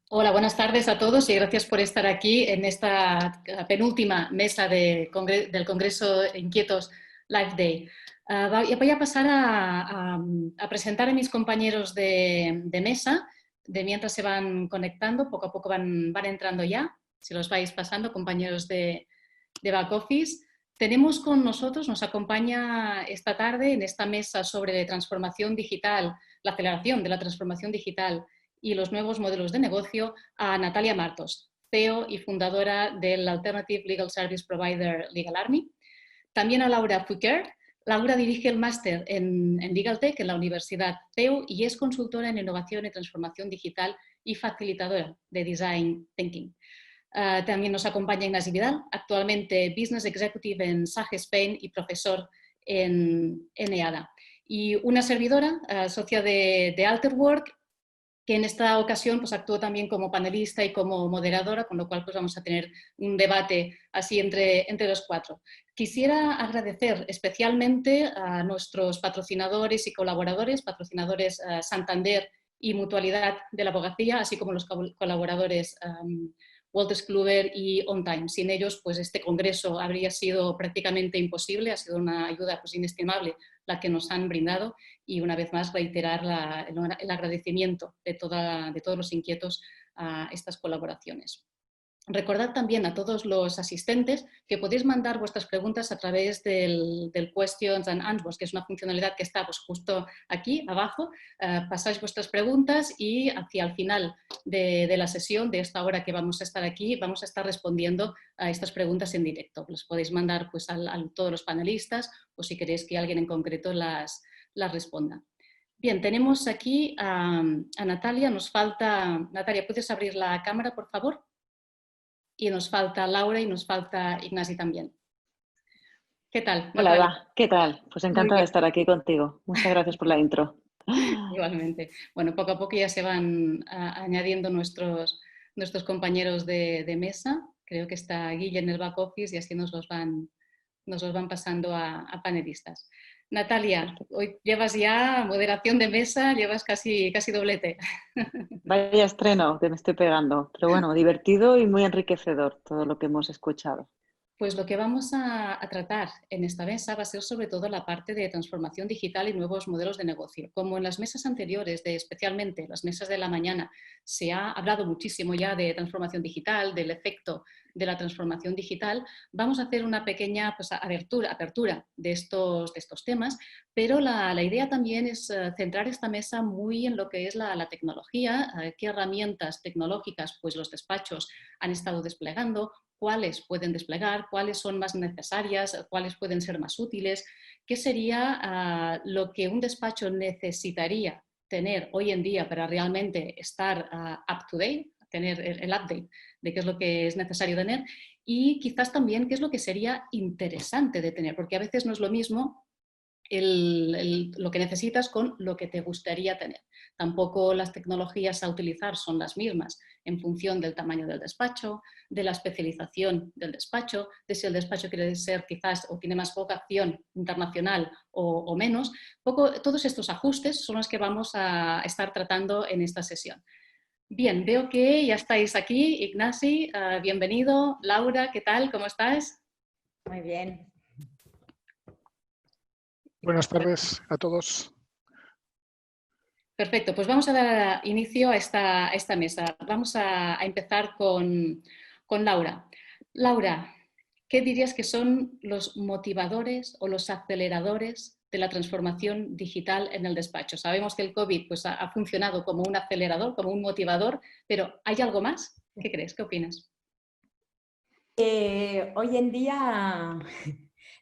Hola, buenas tardes a todos y gracias por estar aquí en esta penúltima mesa del Congreso Inquietos Live Day. Voy a pasar a presentar a mis compañeros de mesa, de mientras se van conectando, poco a poco van entrando ya, si los vais pasando, compañeros de back office. Tenemos con nosotros, nos acompaña esta tarde en esta mesa sobre transformación digital, la aceleración de la transformación digital y los nuevos modelos de negocio, a Natalia Martos, CEO y fundadora del Alternative Legal Service Provider Legal Army. También a Laura Fouquer. Laura dirige el máster en Legal Tech en la Universidad CEU y es consultora en innovación y transformación digital y facilitadora de Design Thinking. También nos acompaña Ignasi Vidal, actualmente Business Executive en SAG Spain y profesor en EADA. Y una servidora, socia de Alterwork, que en esta ocasión pues, actuó también como panelista y como moderadora, con lo cual pues, vamos a tener un debate así entre los cuatro. Quisiera agradecer especialmente a nuestros patrocinadores y colaboradores, patrocinadores Santander y Mutualidad de la Abogacía, así como los colaboradores Wolters Kluwer y On Time. Sin ellos, pues este congreso habría sido prácticamente imposible, ha sido una ayuda pues, inestimable la que nos han brindado y una vez más reiterar el agradecimiento de todos los inquietos a estas colaboraciones. Recordad también a todos los asistentes que podéis mandar vuestras preguntas a través del Questions and Answers, que es una funcionalidad que está pues, justo aquí abajo. Pasáis vuestras preguntas y hacia el final de la sesión, de esta hora que vamos a estar aquí, vamos a estar respondiendo a estas preguntas en directo. Las podéis mandar pues, a todos los panelistas o si queréis que alguien en concreto las responda. Bien, tenemos aquí a Natalia. Nos falta... Natalia, ¿puedes abrir la cámara, por favor? Y nos falta Laura y nos falta Ignasi también. ¿Qué tal, Hola Natalia? Eva, ¿qué tal? Pues Muy encantada de bien, estar aquí contigo. Muchas gracias por la intro. igualmente. Bueno, poco a poco ya se van añadiendo nuestros compañeros de mesa. Creo que está Guille en el back office y así nos los van pasando a panelistas. Natalia, Perfecto. hoy llevas ya moderación de mesa, llevas casi doblete. Vaya estreno que me estoy pegando, pero bueno, divertido y muy enriquecedor todo lo que hemos escuchado. Pues lo que vamos a tratar en esta mesa va a ser sobre todo la parte de transformación digital y nuevos modelos de negocio. Como en las mesas anteriores, especialmente las mesas de la mañana, se ha hablado muchísimo ya de transformación digital, del efecto de la transformación digital, vamos a hacer una pequeña pues, apertura de estos temas, pero la idea también es centrar esta mesa muy en lo que es la tecnología, qué herramientas tecnológicas pues, los despachos han estado desplegando, cuáles pueden desplegar, cuáles son más necesarias, cuáles pueden ser más útiles, qué sería lo que un despacho necesitaría tener hoy en día para realmente estar up to date, tener el update de qué es lo que es necesario tener y quizás también qué es lo que sería interesante de tener, porque a veces no es lo mismo lo que necesitas con lo que te gustaría tener. Tampoco las tecnologías a utilizar son las mismas en función del tamaño del despacho, de la especialización del despacho, de si el despacho quiere ser quizás o tiene más vocación internacional o menos. Todos estos ajustes son los que vamos a estar tratando en esta sesión. Bien, veo que ya estáis aquí. Ignasi, bienvenido. Laura, ¿qué tal? ¿Cómo estás? Muy bien. Buenas tardes a todos. Perfecto, pues vamos a dar inicio a esta mesa. Vamos a empezar con Laura. Laura, ¿qué dirías que son los motivadores o los aceleradores de la transformación digital en el despacho? Sabemos que el COVID pues, ha funcionado como un acelerador, como un motivador, pero ¿hay algo más? ¿Qué crees? ¿Qué opinas? Hoy en día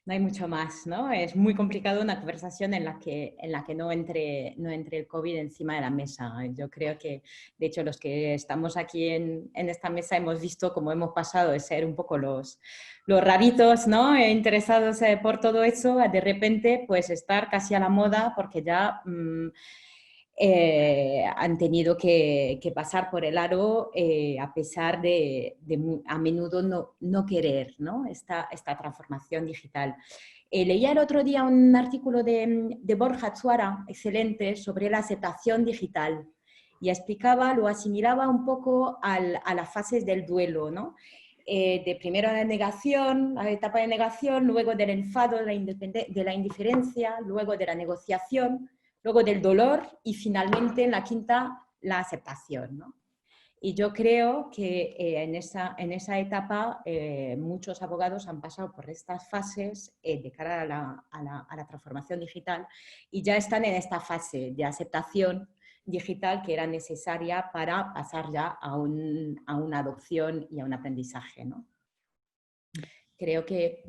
no hay mucho más, ¿no? Es muy complicado una conversación en la que no entre el COVID encima de la mesa. Yo creo que, de hecho, los que estamos aquí en esta mesa hemos visto cómo hemos pasado de ser un poco los raritos, ¿no? Interesados por todo eso, a de repente, pues estar casi a la moda porque ya... han tenido que pasar por el aro a pesar de a menudo no querer, ¿no? Esta transformación digital. Leía el otro día un artículo de Borja Tsuara, excelente, sobre la aceptación digital. y explicaba, lo asimilaba un poco a las fases del duelo, ¿no? De primero la negación, la etapa de negación, luego del enfado, de la indiferencia, luego de la negociación, luego del dolor y finalmente en la quinta la aceptación, ¿no? Y yo creo que en esa etapa muchos abogados han pasado por estas fases de cara a la transformación digital y ya están en esta fase de aceptación digital que era necesaria para pasar ya a una adopción y a un aprendizaje, ¿no? Creo que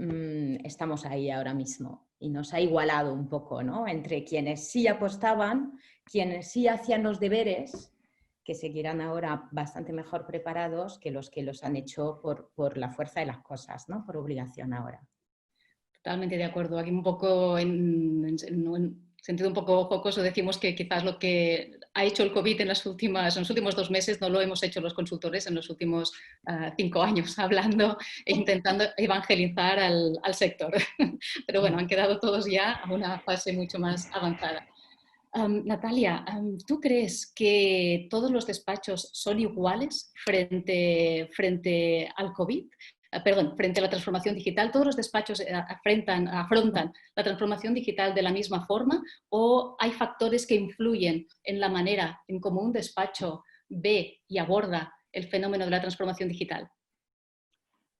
estamos ahí ahora mismo y nos ha igualado un poco, ¿no? Entre quienes sí apostaban, quienes sí hacían los deberes, que seguirán ahora bastante mejor preparados que los han hecho por la fuerza de las cosas, ¿no? Por obligación ahora. Totalmente de acuerdo. Aquí un poco en sentido un poco jocoso decimos que quizás lo que ha hecho el COVID en los últimos 2 meses no lo hemos hecho los consultores en los últimos 5 años, hablando e intentando evangelizar al sector. Pero bueno, han quedado todos ya a una fase mucho más avanzada. Natalia, ¿tú crees que todos los despachos son iguales frente al COVID? Frente a la transformación digital, ¿todos los despachos afrontan la transformación digital de la misma forma o hay factores que influyen en la manera en cómo un despacho ve y aborda el fenómeno de la transformación digital?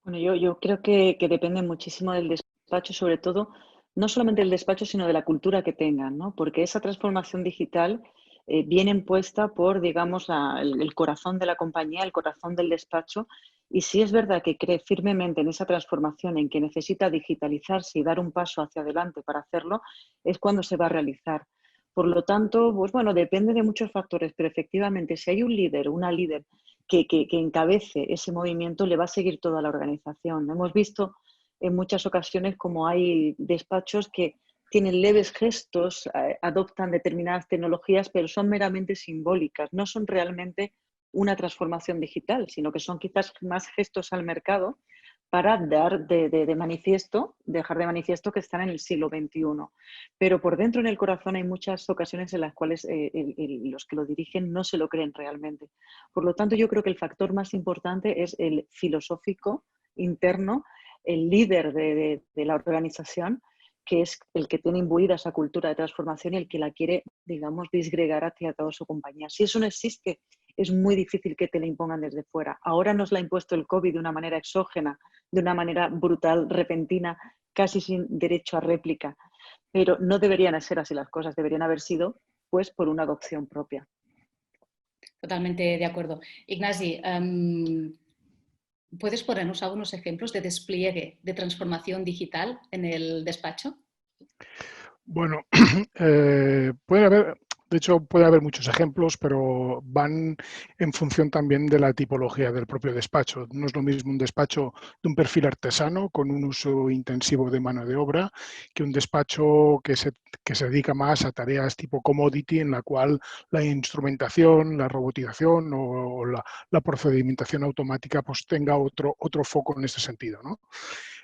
Bueno, yo creo que depende muchísimo del despacho, sobre todo, no solamente del despacho, sino de la cultura que tengan, ¿no? Porque esa transformación digital viene impuesta por, digamos, el corazón de la compañía, el corazón del despacho. Y si es verdad que cree firmemente en esa transformación, en que necesita digitalizarse y dar un paso hacia adelante para hacerlo, es cuando se va a realizar. Por lo tanto, pues bueno, depende de muchos factores, pero efectivamente, si hay un líder, una líder que encabece ese movimiento, le va a seguir toda la organización. Hemos visto en muchas ocasiones como hay despachos que tienen leves gestos, adoptan determinadas tecnologías, pero son meramente simbólicas, no son realmente una transformación digital, sino que son quizás más gestos al mercado para dar dejar de manifiesto que están en el siglo XXI. Pero por dentro, en el corazón, hay muchas ocasiones en las cuales los que lo dirigen no se lo creen realmente. Por lo tanto, yo creo que el factor más importante es el filosófico interno, el líder de la organización, que es el que tiene imbuida esa cultura de transformación y el que la quiere, digamos, disgregar hacia toda su compañía. Si eso no existe, es muy difícil que te la impongan desde fuera. Ahora nos la ha impuesto el COVID de una manera exógena, de una manera brutal, repentina, casi sin derecho a réplica. Pero no deberían ser así las cosas, deberían haber sido pues por una adopción propia. Totalmente de acuerdo. Ignasi, ¿puedes ponernos algunos ejemplos de despliegue de transformación digital en el despacho? Bueno, puede haber muchos ejemplos, pero van en función también de la tipología del propio despacho. No es lo mismo un despacho de un perfil artesano con un uso intensivo de mano de obra que un despacho que se dedica más a tareas tipo commodity, en la cual la instrumentación, la robotización o la procedimentación automática pues tenga otro foco en este sentido, ¿no?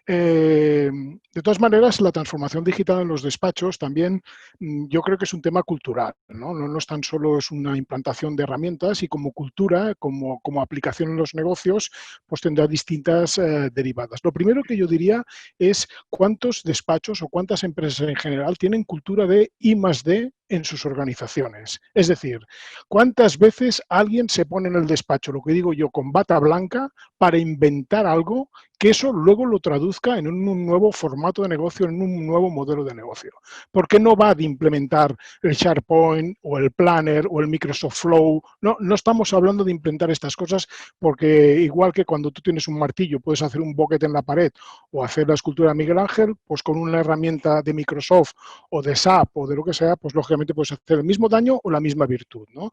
De todas maneras, la transformación digital en los despachos también yo creo que es un tema cultural, ¿no? No es tan solo es una implantación de herramientas y como cultura, como aplicación en los negocios, pues tendrá distintas derivadas. Lo primero que yo diría es cuántos despachos o cuántas empresas en general tienen cultura de I+D en sus organizaciones. Es decir, ¿cuántas veces alguien se pone en el despacho, lo que digo yo, con bata blanca para inventar algo que eso luego lo traduzca en un nuevo formato de negocio, en un nuevo modelo de negocio? ¿Por qué no va de implementar el SharePoint o el Planner o el Microsoft Flow? No estamos hablando de implementar estas cosas porque igual que cuando tú tienes un martillo puedes hacer un boquete en la pared o hacer la escultura de Miguel Ángel, pues con una herramienta de Microsoft o de SAP o de lo que sea, pues lógicamente puedes hacer el mismo daño o la misma virtud, ¿no?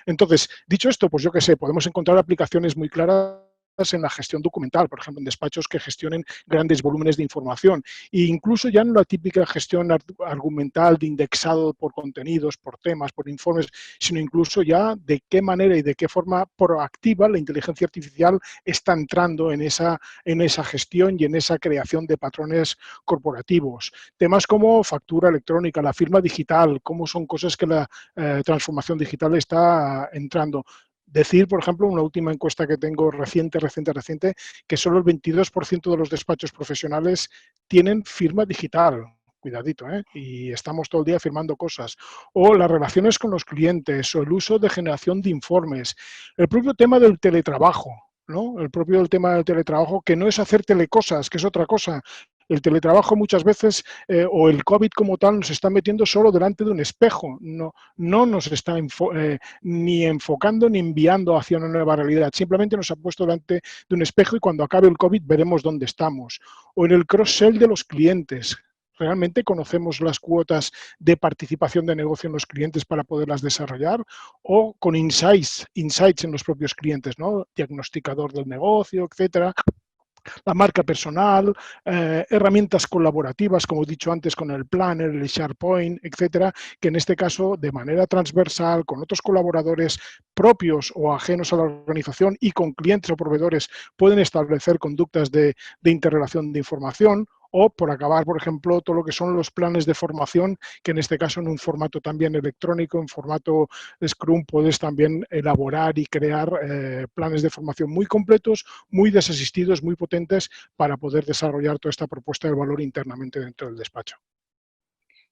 Entonces, dicho esto, pues yo qué sé, podemos encontrar aplicaciones muy claras en la gestión documental, por ejemplo, en despachos que gestionen grandes volúmenes de información, e incluso ya no la típica gestión argumental de indexado por contenidos, por temas, por informes, sino incluso ya de qué manera y de qué forma proactiva la inteligencia artificial está entrando en esa gestión y en esa creación de patrones corporativos. Temas como factura electrónica, la firma digital, cómo son cosas que la transformación digital está entrando. Decir, por ejemplo, una última encuesta que tengo reciente, que solo el 22% de los despachos profesionales tienen firma digital. Cuidadito, ¿eh? Y estamos todo el día firmando cosas. O las relaciones con los clientes, o el uso de generación de informes. El propio tema del teletrabajo, ¿no? El propio tema del teletrabajo, que no es hacer telecosas, que es otra cosa. El teletrabajo muchas veces, o el COVID como tal, nos está metiendo solo delante de un espejo. No nos está ni enfocando ni enviando hacia una nueva realidad. Simplemente nos ha puesto delante de un espejo y cuando acabe el COVID veremos dónde estamos. O en el cross-sell de los clientes. ¿Realmente conocemos las cuotas de participación de negocio en los clientes para poderlas desarrollar? O con insights en los propios clientes, ¿no? Diagnosticador del negocio, etcétera. La marca personal, herramientas colaborativas, como he dicho antes, con el Planner, el SharePoint, etcétera, que en este caso, de manera transversal, con otros colaboradores propios o ajenos a la organización y con clientes o proveedores, pueden establecer conductas de interrelación de información. O, por acabar, por ejemplo, todo lo que son los planes de formación, que en este caso en un formato también electrónico, en formato Scrum, puedes también elaborar y crear planes de formación muy completos, muy desasistidos, muy potentes, para poder desarrollar toda esta propuesta de valor internamente dentro del despacho.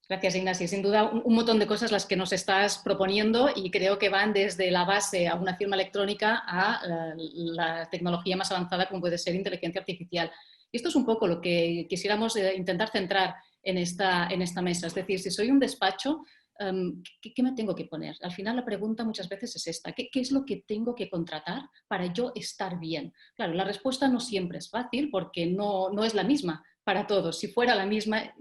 Gracias, Ignacio. Sin duda, un montón de cosas las que nos estás proponiendo y creo que van desde la base a una firma electrónica a la tecnología más avanzada como puede ser inteligencia artificial. Y esto es un poco lo que quisiéramos intentar centrar en esta mesa. Es decir, si soy un despacho, ¿qué me tengo que poner? Al final la pregunta muchas veces es esta. ¿Qué es lo que tengo que contratar para yo estar bien? Claro, la respuesta no siempre es fácil porque no es la misma para todos. Si fuera la misma,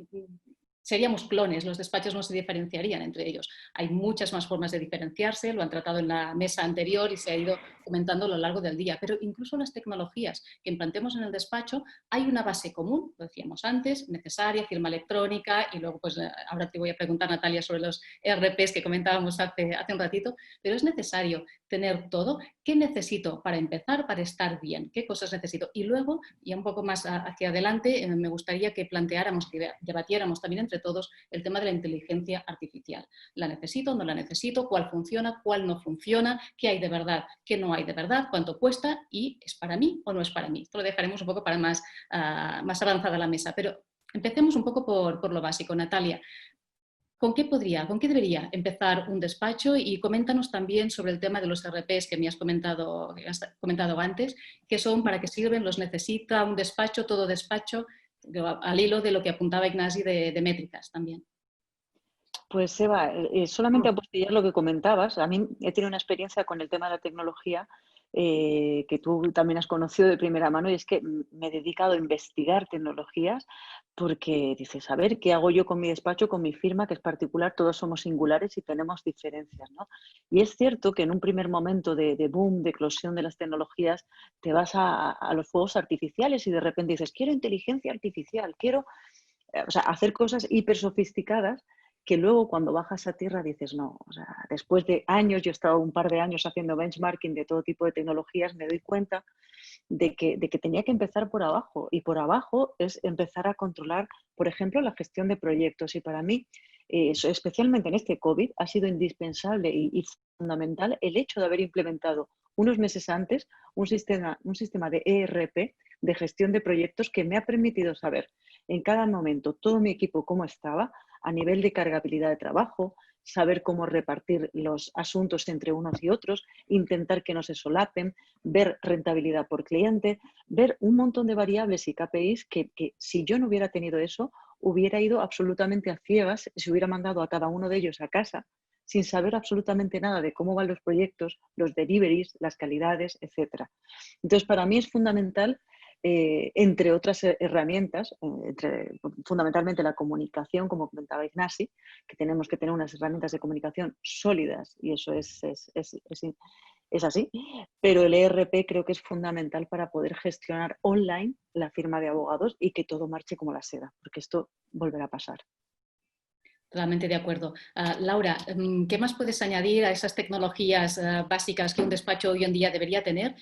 seríamos clones, los despachos no se diferenciarían entre ellos. Hay muchas más formas de diferenciarse, lo han tratado en la mesa anterior y se ha ido comentando a lo largo del día, pero incluso las tecnologías que implantemos en el despacho, hay una base común, lo decíamos antes, necesaria, firma electrónica, y luego pues ahora te voy a preguntar, Natalia, sobre los ERPs que comentábamos hace un ratito, pero es necesario tener todo. ¿Qué necesito para empezar, para estar bien? ¿Qué cosas necesito? Y luego, ya un poco más hacia adelante, me gustaría que planteáramos, que debatiéramos también entre todos el tema de la inteligencia artificial. ¿La necesito, no la necesito? ¿Cuál funciona, cuál no funciona? ¿Qué hay de verdad, qué no hay de verdad? ¿Cuánto cuesta? ¿Y es para mí o no es para mí? Esto lo dejaremos un poco para más avanzada la mesa, pero empecemos un poco por lo básico. Natalia, ¿con qué debería empezar un despacho? Y coméntanos también sobre el tema de los RPs que me has comentado antes, qué son, para qué sirven, los necesita un despacho, todo despacho, al hilo de lo que apuntaba Ignasi de métricas también. Pues Eva, solamente apostillar lo que comentabas. A mí he tenido una experiencia con el tema de la tecnología que tú también has conocido de primera mano, y es que me he dedicado a investigar tecnologías porque dices, a ver, ¿qué hago yo con mi despacho, con mi firma, que es particular? Todos somos singulares y tenemos diferencias, ¿no? Y es cierto que en un primer momento de boom, de eclosión de las tecnologías, te vas a los fuegos artificiales y de repente dices, quiero inteligencia artificial, quiero hacer cosas hiper sofisticadas que luego cuando bajas a tierra dices, no, o sea, después de años, yo he estado un par de años haciendo benchmarking de todo tipo de tecnologías, me doy cuenta de que tenía que empezar por abajo, y por abajo es empezar a controlar, por ejemplo, la gestión de proyectos. Y para mí, especialmente en este COVID, ha sido indispensable y fundamental el hecho de haber implementado unos meses antes un sistema de ERP, de gestión de proyectos, que me ha permitido saber en cada momento todo mi equipo cómo estaba, a nivel de cargabilidad de trabajo, saber cómo repartir los asuntos entre unos y otros, intentar que no se solapen, ver rentabilidad por cliente, ver un montón de variables y KPIs que si yo no hubiera tenido eso, hubiera ido absolutamente a ciegas, se hubiera mandado a cada uno de ellos a casa sin saber absolutamente nada de cómo van los proyectos, los deliveries, las calidades, etc. Entonces, para mí es fundamental, entre otras herramientas, fundamentalmente la comunicación, como comentaba Ignasi, que tenemos que tener unas herramientas de comunicación sólidas, y eso es es así, pero el ERP creo que es fundamental para poder gestionar online la firma de abogados y que todo marche como la seda, porque esto volverá a pasar. Totalmente de acuerdo. Laura, ¿qué más puedes añadir a esas tecnologías básicas que un despacho hoy en día debería tener?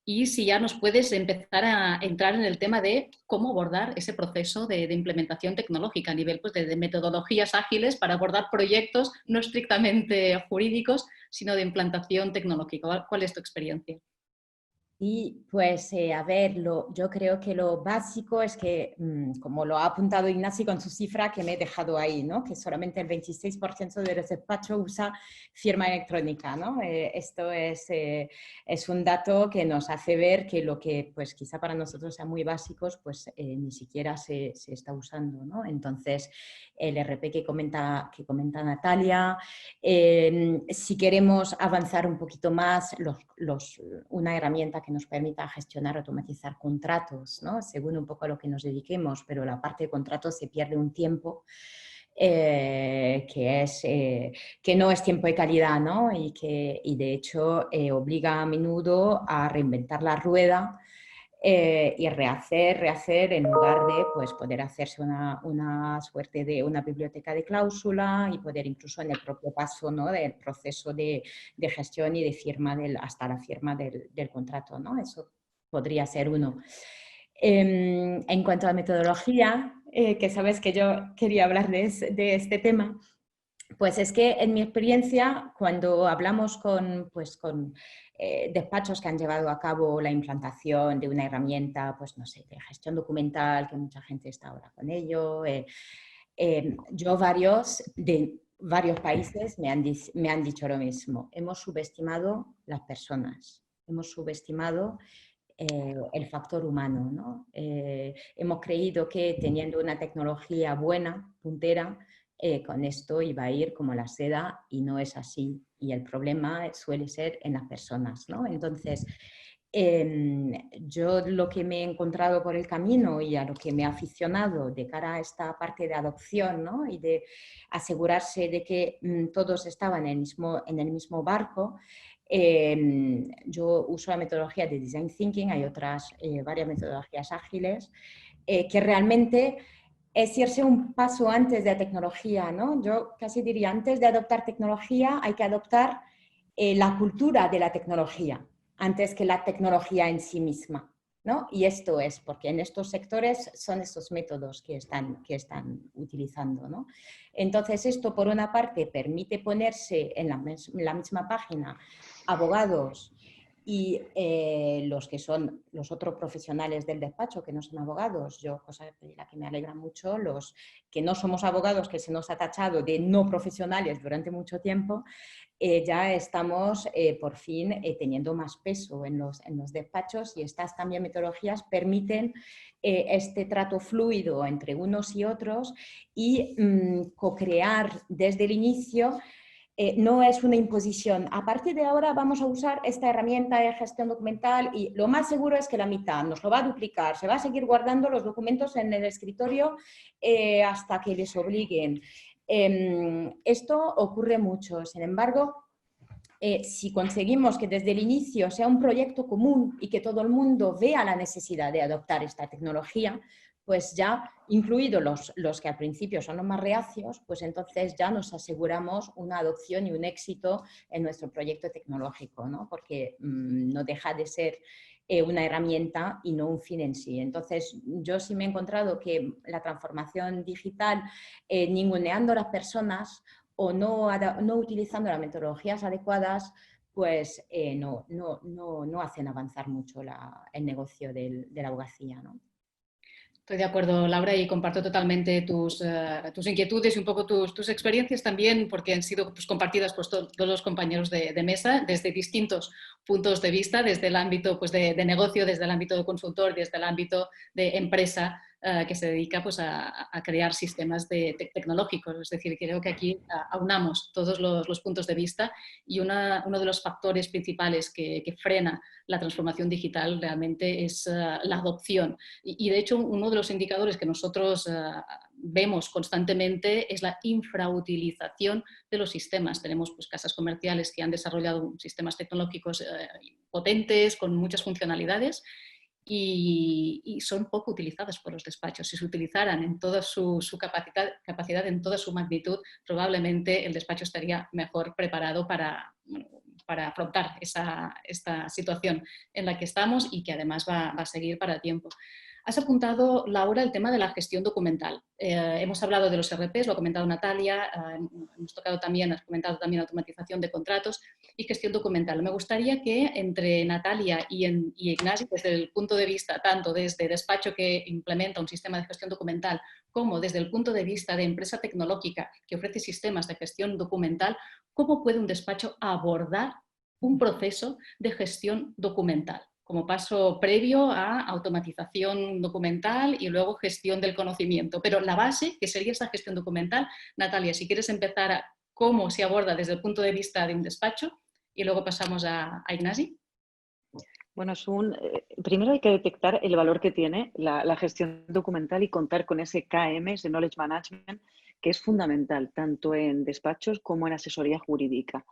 Y si ya nos puedes empezar a entrar en el tema de cómo abordar ese proceso de implementación tecnológica a nivel pues, de metodologías ágiles para abordar proyectos no estrictamente jurídicos, sino de implantación tecnológica. ¿Cuál es tu experiencia? Y pues, a ver, yo creo que lo básico es que, como lo ha apuntado Ignacio con su cifra que me he dejado ahí, ¿no? Que solamente el 26% de los despachos usa firma electrónica, ¿no? Esto es un dato que nos hace ver que lo que pues, quizá para nosotros sea muy básicos, pues ni siquiera se está usando, ¿no? Entonces, el RP que comenta Natalia, si queremos avanzar un poquito más, una herramienta que nos permita gestionar, automatizar contratos, ¿no? Según un poco a lo que nos dediquemos, pero la parte de contratos se pierde un tiempo que no es tiempo de calidad, ¿no? Y de hecho obliga a menudo a reinventar la rueda y rehacer en lugar de pues, poder hacerse una suerte de una biblioteca de cláusula y poder incluso en el propio paso, ¿no? Del proceso de gestión y de firma hasta la firma del contrato, ¿no? Eso podría ser uno. En cuanto a metodología, que sabes que yo quería hablar de este tema, pues es que en mi experiencia, cuando hablamos con despachos que han llevado a cabo la implantación de una herramienta, pues no sé, de gestión documental, que mucha gente está ahora con ello, yo de varios países me han dicho lo mismo. Hemos subestimado las personas, hemos subestimado el factor humano, ¿no? Hemos creído que teniendo una tecnología buena, puntera, con esto iba a ir como la seda y no es así. Y el problema suele ser en las personas, ¿no? Entonces, yo lo que me he encontrado por el camino y a lo que me he aficionado de cara a esta parte de adopción, ¿no? Y de asegurarse de que todos estaban en el mismo barco, yo uso la metodología de Design Thinking, hay varias metodologías ágiles, que realmente es irse un paso antes de la tecnología, ¿no? Yo casi diría, antes de adoptar tecnología hay que adoptar la cultura de la tecnología, antes que la tecnología en sí misma, ¿no? Y esto es porque en estos sectores son estos métodos que están utilizando, ¿no? Entonces, esto por una parte permite ponerse en la misma página abogados y los que son los otros profesionales del despacho que no son abogados, cosa de la que me alegra mucho, los que no somos abogados, que se nos ha tachado de no profesionales durante mucho tiempo, ya estamos por fin teniendo más peso en los despachos y estas también metodologías permiten este trato fluido entre unos y otros y co-crear desde el inicio. No es una imposición. A partir de ahora vamos a usar esta herramienta de gestión documental y lo más seguro es que la mitad nos lo va a duplicar. Se va a seguir guardando los documentos en el escritorio hasta que les obliguen. Esto ocurre mucho. Sin embargo, si conseguimos que desde el inicio sea un proyecto común y que todo el mundo vea la necesidad de adoptar esta tecnología, pues ya, incluidos los que al principio son los más reacios, pues entonces ya nos aseguramos una adopción y un éxito en nuestro proyecto tecnológico, ¿no? Porque no deja de ser una herramienta y no un fin en sí. Entonces, yo sí me he encontrado que la transformación digital, ninguneando a las personas o no utilizando las metodologías adecuadas, pues no hacen avanzar mucho el negocio de la abogacía, ¿no? Estoy de acuerdo, Laura, y comparto totalmente tus inquietudes y un poco tus experiencias también, porque han sido pues, compartidas por todos los compañeros de mesa desde distintos puntos de vista, desde el ámbito pues, de negocio, desde el ámbito de consultor, desde el ámbito de empresa que se dedica pues, a crear sistemas tecnológicos. Es decir, creo que aquí aunamos todos los puntos de vista y uno de los factores principales que frena la transformación digital realmente es la adopción. Y de hecho, uno de los indicadores que nosotros vemos constantemente es la infrautilización de los sistemas. Tenemos pues, casas comerciales que han desarrollado sistemas tecnológicos potentes, con muchas funcionalidades, y son poco utilizadas por los despachos. Si se utilizaran en toda su capacidad, en toda su magnitud, probablemente el despacho estaría mejor preparado para afrontar esta situación en la que estamos y que además va a seguir para tiempo. Has apuntado, Laura, el tema de la gestión documental. Hemos hablado de los RPs, lo ha comentado Natalia, has comentado también automatización de contratos y gestión documental. Me gustaría que entre Natalia y Ignasi, desde el punto de vista, tanto desde despacho que implementa un sistema de gestión documental, como desde el punto de vista de empresa tecnológica que ofrece sistemas de gestión documental, ¿cómo puede un despacho abordar un proceso de gestión documental como paso previo a automatización documental y luego gestión del conocimiento? Pero la base, que sería esta gestión documental, Natalia, si quieres empezar a cómo se aborda desde el punto de vista de un despacho y luego pasamos a Ignasi. Bueno, primero hay que detectar el valor que tiene la gestión documental y contar con ese KM, ese Knowledge Management, que es fundamental, tanto en despachos como en asesoría jurídica.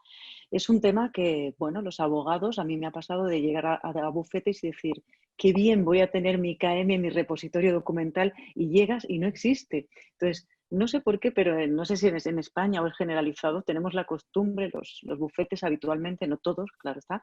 Es un tema que, bueno, los abogados, a mí me ha pasado de llegar a bufetes y decir, qué bien, voy a tener mi KM, mi repositorio documental, y llegas y no existe. Entonces, no sé por qué, pero no sé si en España o es generalizado, tenemos la costumbre, los bufetes habitualmente, no todos, claro está,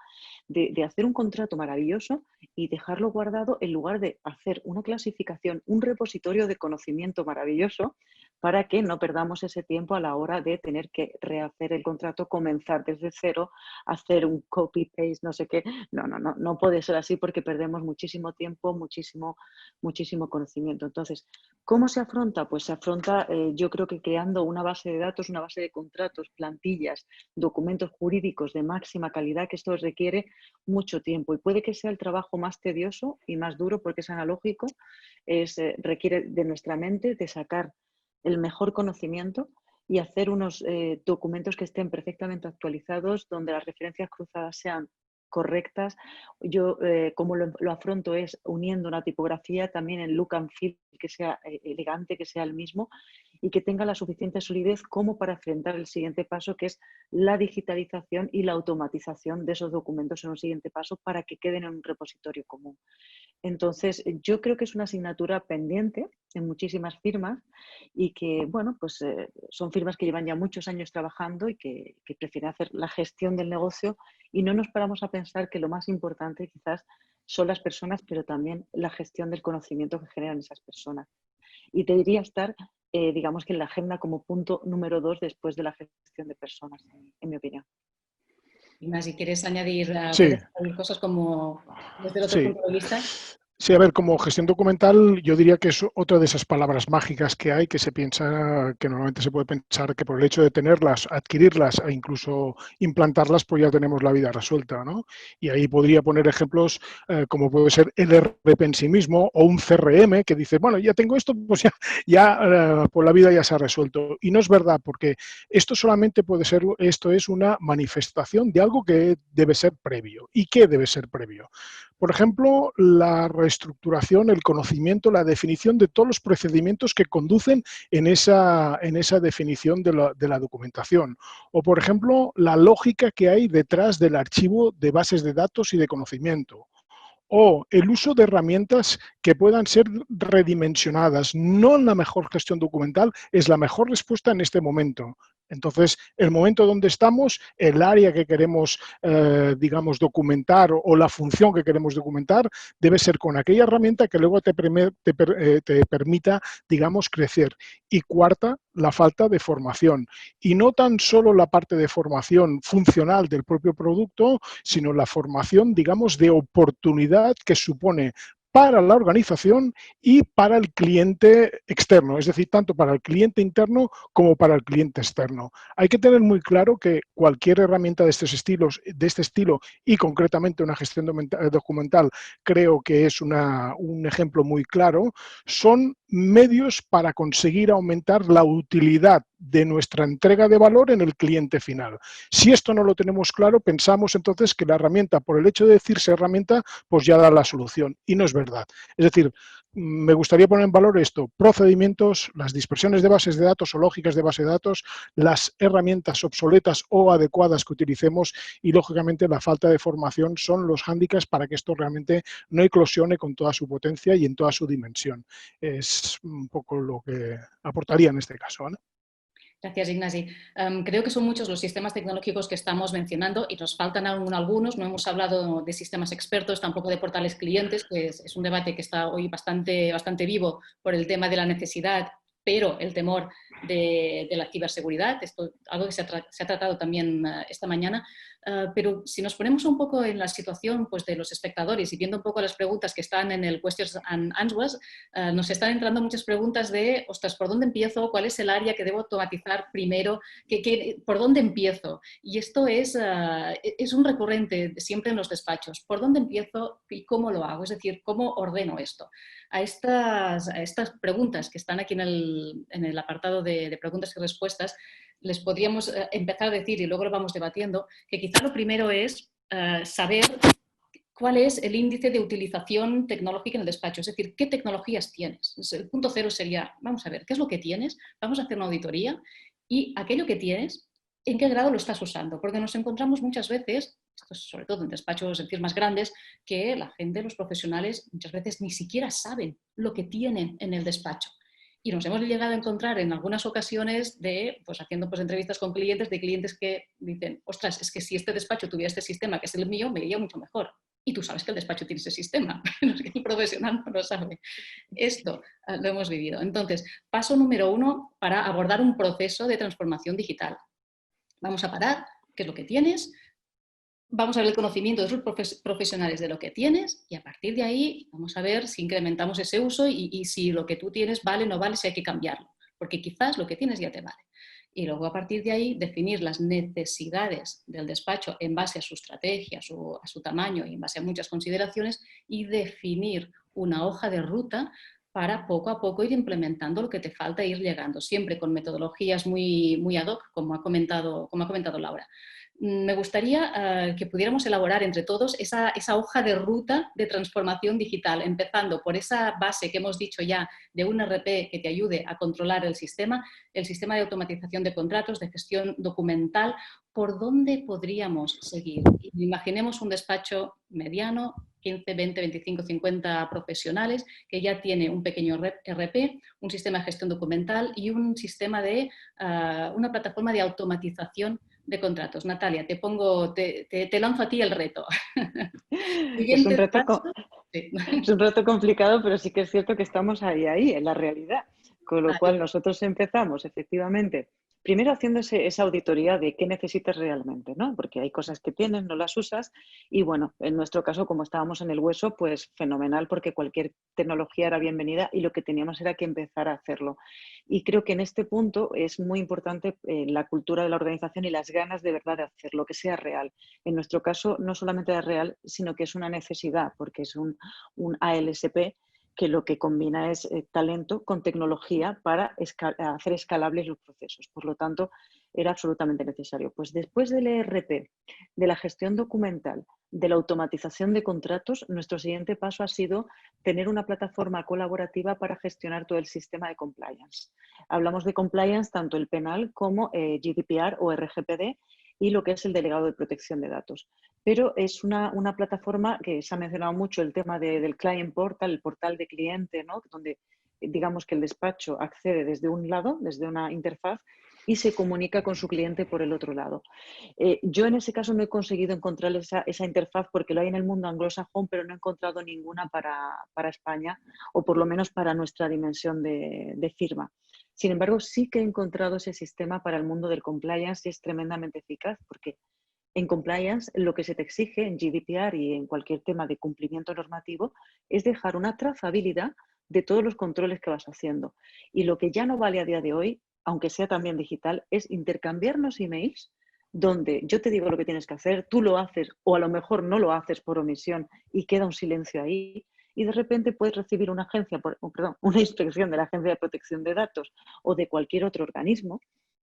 de hacer un contrato maravilloso y dejarlo guardado en lugar de hacer una clasificación, un repositorio de conocimiento maravilloso para que no perdamos ese tiempo a la hora de tener que rehacer el contrato, comenzar desde cero, hacer un copy-paste, no sé qué. No puede ser así porque perdemos muchísimo tiempo, muchísimo conocimiento. Entonces, ¿cómo se afronta? Pues se afronta, yo creo que creando una base de datos, una base de contratos, plantillas, documentos jurídicos de máxima calidad, que esto requiere mucho tiempo y puede que sea el trabajo más tedioso y más duro porque es analógico, requiere de nuestra mente de sacar el mejor conocimiento y hacer unos documentos que estén perfectamente actualizados, donde las referencias cruzadas sean correctas. Yo, como lo afronto, es uniendo una tipografía también en look and feel, que sea elegante, que sea el mismo y que tenga la suficiente solidez como para enfrentar el siguiente paso, que es la digitalización y la automatización de esos documentos en un siguiente paso para que queden en un repositorio común. Entonces, yo creo que es una asignatura pendiente en muchísimas firmas y que, bueno, pues son firmas que llevan ya muchos años trabajando y que prefieren hacer la gestión del negocio y no nos paramos a pensar que lo más importante quizás son las personas, pero también la gestión del conocimiento que generan esas personas. Y debería estar, digamos que en la agenda como punto número 2 después de la gestión de personas, en mi opinión. Ignasi, ¿quieres añadir cosas como desde el otro punto de vista? Sí, a ver, como gestión documental yo diría que es otra de esas palabras mágicas que hay, que se piensa, que normalmente se puede pensar que por el hecho de tenerlas, adquirirlas e incluso implantarlas, pues ya tenemos la vida resuelta, ¿no? Y ahí podría poner ejemplos como puede ser el ERP en sí mismo o un CRM que dice, bueno, ya tengo esto, pues ya pues la vida ya se ha resuelto. Y no es verdad, porque esto solamente puede ser, esto es una manifestación de algo que debe ser previo. ¿Y qué debe ser previo? Por ejemplo, la reestructuración, el conocimiento, la definición de todos los procedimientos que conducen en esa definición de la documentación. O, por ejemplo, la lógica que hay detrás del archivo de bases de datos y de conocimiento. O el uso de herramientas que puedan ser redimensionadas. No la mejor gestión documental es la mejor respuesta en este momento. Entonces, el momento donde estamos, el área que queremos, digamos, documentar o la función que queremos documentar debe ser con aquella herramienta que luego te permita, digamos, crecer. Y cuarta, la falta de formación. Y no tan solo la parte de formación funcional del propio producto, sino la formación, digamos, de oportunidad que supone para la organización y para el cliente externo, es decir, tanto para el cliente interno como para el cliente externo. Hay que tener muy claro que cualquier herramienta de este estilo y concretamente una gestión documental, creo que es un ejemplo muy claro, son medios para conseguir aumentar la utilidad de nuestra entrega de valor en el cliente final. Si esto no lo tenemos claro, pensamos entonces que la herramienta, por el hecho de decirse herramienta, pues ya da la solución. Y no es verdad. Es decir, me gustaría poner en valor esto: procedimientos, las dispersiones de bases de datos o lógicas de base de datos, las herramientas obsoletas o adecuadas que utilicemos y, lógicamente, la falta de formación son los hándicaps para que esto realmente no eclosione con toda su potencia y en toda su dimensión. Es un poco lo que aportaría en este caso, ¿vale? Gracias, Ignasi. Creo que son muchos los sistemas tecnológicos que estamos mencionando y nos faltan aún algunos. No hemos hablado de sistemas expertos, tampoco de portales clientes, que es un debate que está hoy bastante vivo por el tema de la necesidad, pero el temor de la ciberseguridad. Esto es algo que se ha tratado también esta mañana. Pero si nos ponemos un poco en la situación, pues, de los espectadores y viendo un poco las preguntas que están en el Questions and Answers, nos están entrando muchas preguntas de, ostras, ¿por dónde empiezo? ¿Cuál es el área que debo automatizar primero? ¿Por dónde empiezo? Y esto es un recurrente siempre en los despachos. ¿Por dónde empiezo y cómo lo hago? Es decir, ¿cómo ordeno esto? A estas preguntas que están aquí en el apartado de preguntas y respuestas, les podríamos empezar a decir, y luego lo vamos debatiendo, que quizá lo primero es saber cuál es el índice de utilización tecnológica en el despacho, es decir, qué tecnologías tienes. El punto cero sería, vamos a ver, ¿qué es lo que tienes? Vamos a hacer una auditoría y aquello que tienes, ¿en qué grado lo estás usando? Porque nos encontramos muchas veces, esto es sobre todo en despachos, en firmas grandes, que la gente, los profesionales, muchas veces ni siquiera saben lo que tienen en el despacho. Y nos hemos llegado a encontrar en algunas ocasiones haciendo entrevistas con clientes, de clientes que dicen, ostras, es que si este despacho tuviera este sistema, que es el mío, me iría mucho mejor. Y tú sabes que el despacho tiene ese sistema, pero es que el profesional no lo sabe. Esto lo hemos vivido. Entonces, paso número 1 para abordar un proceso de transformación digital. Vamos a parar, qué es lo que tienes, vamos a ver el conocimiento de sus profesionales de lo que tienes y a partir de ahí vamos a ver si incrementamos ese uso y si lo que tú tienes vale o no vale, si hay que cambiarlo, porque quizás lo que tienes ya te vale. Y luego a partir de ahí definir las necesidades del despacho en base a su estrategia, a su tamaño y en base a muchas consideraciones y definir una hoja de ruta para poco a poco ir implementando lo que te falta, ir llegando, siempre con metodologías muy ad hoc, como ha comentado Laura. Me gustaría que pudiéramos elaborar entre todos esa hoja de ruta de transformación digital, empezando por esa base que hemos dicho ya de un RP que te ayude a controlar el sistema de automatización de contratos, de gestión documental. ¿Por dónde podríamos seguir? Imaginemos un despacho mediano, 15, 20, 25, 50 profesionales, que ya tiene un pequeño RP, un sistema de gestión documental y un sistema de una plataforma de automatización de contratos. Natalia, te lanzo a ti el reto. Es un reto complicado, pero sí que es cierto que estamos ahí, en la realidad. Con lo cual nosotros empezamos, efectivamente, primero haciendo esa auditoría de qué necesitas realmente, ¿no? Porque hay cosas que tienes, no las usas y bueno, en nuestro caso, como estábamos en el hueso, pues fenomenal porque cualquier tecnología era bienvenida y lo que teníamos era que empezar a hacerlo. Y creo que en este punto es muy importante la cultura de la organización y las ganas de verdad de hacerlo, que sea real. En nuestro caso, no solamente es real, sino que es una necesidad porque es un ALSP que lo que combina es talento con tecnología para hacer escalables los procesos. Por lo tanto, era absolutamente necesario. Pues después del ERP, de la gestión documental, de la automatización de contratos, nuestro siguiente paso ha sido tener una plataforma colaborativa para gestionar todo el sistema de compliance. Hablamos de compliance tanto el penal como GDPR o RGPD y lo que es el delegado de protección de datos. Pero es una plataforma que se ha mencionado mucho, el tema del Client Portal, el portal de cliente, ¿no? Donde digamos que el despacho accede desde un lado, desde una interfaz, y se comunica con su cliente por el otro lado. Yo en ese caso no he conseguido encontrar esa interfaz porque lo hay en el mundo anglosajón, pero no he encontrado ninguna para España o por lo menos para nuestra dimensión de firma. Sin embargo, sí que he encontrado ese sistema para el mundo del compliance y es tremendamente eficaz porque en compliance lo que se te exige en GDPR y en cualquier tema de cumplimiento normativo es dejar una trazabilidad de todos los controles que vas haciendo. Y lo que ya no vale a día de hoy, aunque sea también digital, es intercambiarnos emails donde yo te digo lo que tienes que hacer, tú lo haces o a lo mejor no lo haces por omisión y queda un silencio ahí. Y de repente puedes recibir una inspección de la Agencia de Protección de Datos o de cualquier otro organismo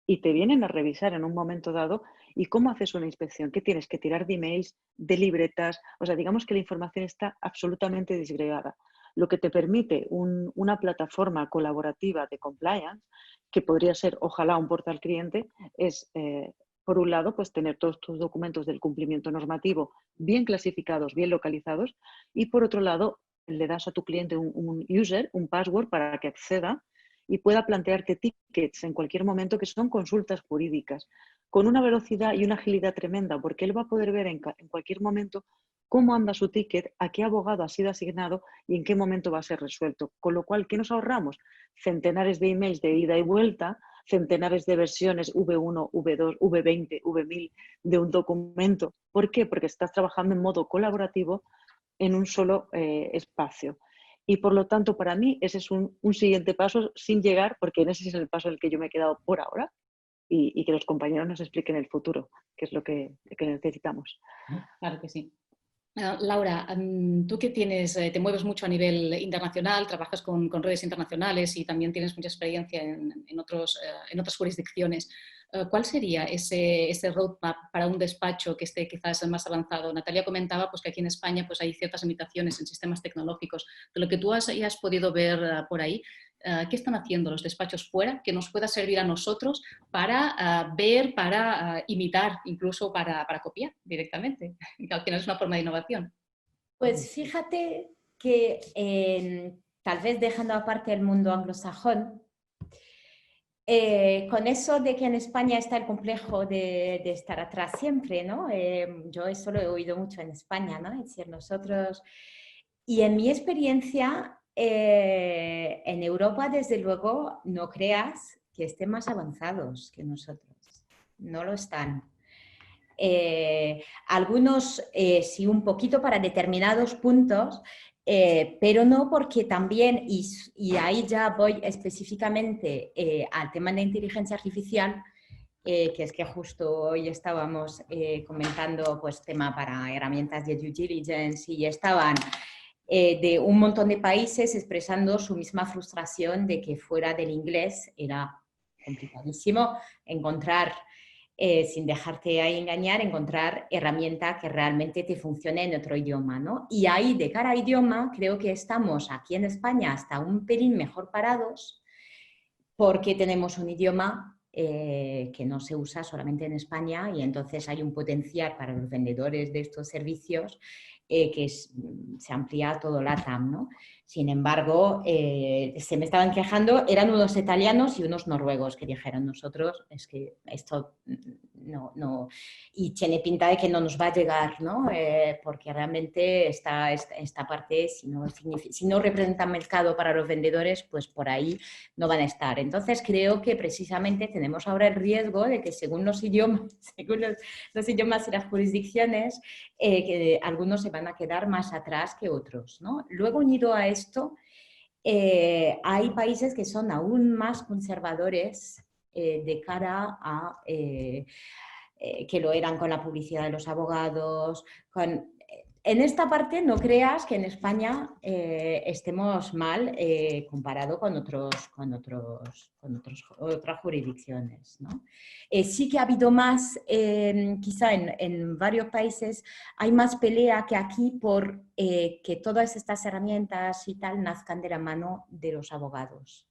y te vienen a revisar en un momento dado. ¿Y cómo haces una inspección? ¿Qué tienes que tirar de emails, de libretas? O sea, digamos que la información está absolutamente disgregada. lo que te permite una plataforma colaborativa de compliance, que podría ser, ojalá, un portal cliente, es, por un lado, pues tener todos tus documentos del cumplimiento normativo bien clasificados, bien localizados, y por otro lado, le das a tu cliente un user, un password para que acceda y pueda plantearte tickets en cualquier momento, que son consultas jurídicas, con una velocidad y una agilidad tremenda, porque él va a poder ver en cualquier momento cómo anda su ticket, a qué abogado ha sido asignado y en qué momento va a ser resuelto. Con lo cual, ¿qué nos ahorramos? Centenares de emails de ida y vuelta, centenares de versiones V1, V2, V20, V1000 de un documento. ¿Por qué? Porque estás trabajando en modo colaborativo en un solo espacio. Y por lo tanto, para mí, ese es un siguiente paso sin llegar, porque en ese es el paso en el que yo me he quedado por ahora, y que los compañeros nos expliquen el futuro, que es lo que necesitamos. Claro que sí. Laura, tú que te mueves mucho a nivel internacional, trabajas con redes internacionales y también tienes mucha experiencia en otras jurisdicciones. ¿Cuál sería ese roadmap para un despacho que esté quizás más avanzado? Natalia comentaba pues, que aquí en España pues, hay ciertas limitaciones en sistemas tecnológicos. De lo que tú has podido ver por ahí, ¿qué están haciendo los despachos fuera que nos pueda servir a nosotros para ver, para imitar, incluso para copiar directamente? Que al final es una forma de innovación. Pues fíjate que tal vez dejando aparte el mundo anglosajón, con eso de que en España está el complejo de estar atrás siempre, ¿no? Yo eso lo he oído mucho en España, ¿no? Es decir, nosotros... Y en mi experiencia, en Europa, desde luego, no creas que estén más avanzados que nosotros. No lo están. Algunos sí un poquito para determinados puntos, pero no porque también, y ahí ya voy específicamente al tema de inteligencia artificial, que es que justo hoy estábamos comentando pues tema para herramientas de due diligence y estaban de un montón de países expresando su misma frustración de que fuera del inglés era complicadísimo encontrar, sin dejarte ahí engañar, encontrar herramienta que realmente te funcione en otro idioma, ¿no? Y ahí, de cara a idioma, creo que estamos aquí en España hasta un pelín mejor parados porque tenemos un idioma que no se usa solamente en España y entonces hay un potencial para los vendedores de estos servicios se amplía a todo LATAM, ¿no? Sin embargo, se me estaban quejando, eran unos italianos y unos noruegos que dijeron nosotros, es que esto no, y tiene pinta de que no nos va a llegar, ¿no? Porque realmente esta parte, si no representa mercado para los vendedores, pues por ahí no van a estar. Entonces creo que precisamente tenemos ahora el riesgo de que según los idiomas, los idiomas y las jurisdicciones, que algunos se van a quedar más atrás que otros, ¿no? Luego, unido a esto, hay países que son aún más conservadores de cara a que lo eran con la publicidad de los abogados. En esta parte no creas que en España estemos mal comparado con otras jurisdicciones, ¿no? Sí que ha habido más, quizá en varios países hay más pelea que aquí por que todas estas herramientas y tal nazcan de la mano de los abogados,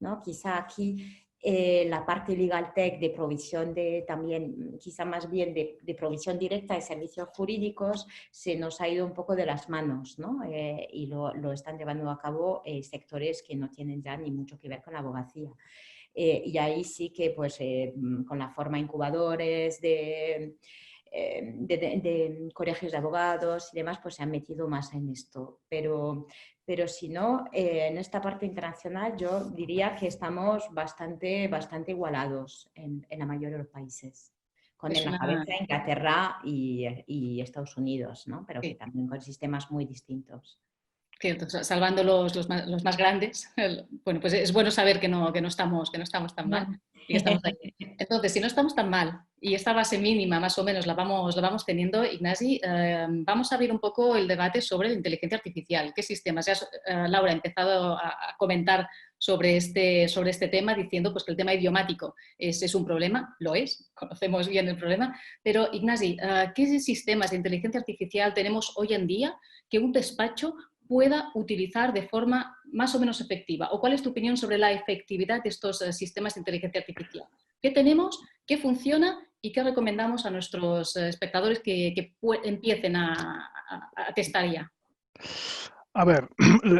¿no? Quizá aquí la parte legal tech de provisión también, quizá más bien de provisión directa de servicios jurídicos, se nos ha ido un poco de las manos, ¿no? Y lo están llevando a cabo sectores que no tienen ya ni mucho que ver con la abogacía. Y ahí sí que pues con la forma incubadores de colegios de abogados y demás, pues se han metido más en esto. Pero si no, en esta parte internacional yo diría que estamos bastante igualados en la mayoría de los países. Con en la cabeza Inglaterra y Estados Unidos, ¿no? Pero que también con sistemas muy distintos. Cierto, salvando los más grandes, bueno, pues es bueno saber que no estamos tan mal y que estamos ahí. Entonces, si no estamos tan mal y esta base mínima más o menos la vamos teniendo, Ignasi, vamos a abrir un poco el debate sobre la inteligencia artificial. ¿Qué sistemas? Ya Laura ha empezado a comentar sobre este tema diciendo pues, que el tema idiomático es un problema, lo es, conocemos bien el problema, pero Ignasi, ¿qué sistemas de inteligencia artificial tenemos hoy en día que un despacho pueda utilizar de forma más o menos efectiva? ¿O cuál es tu opinión sobre la efectividad de estos sistemas de inteligencia artificial? ¿Qué tenemos? ¿Qué funciona? ¿Y qué recomendamos a nuestros espectadores que empiecen a testar ya? A ver,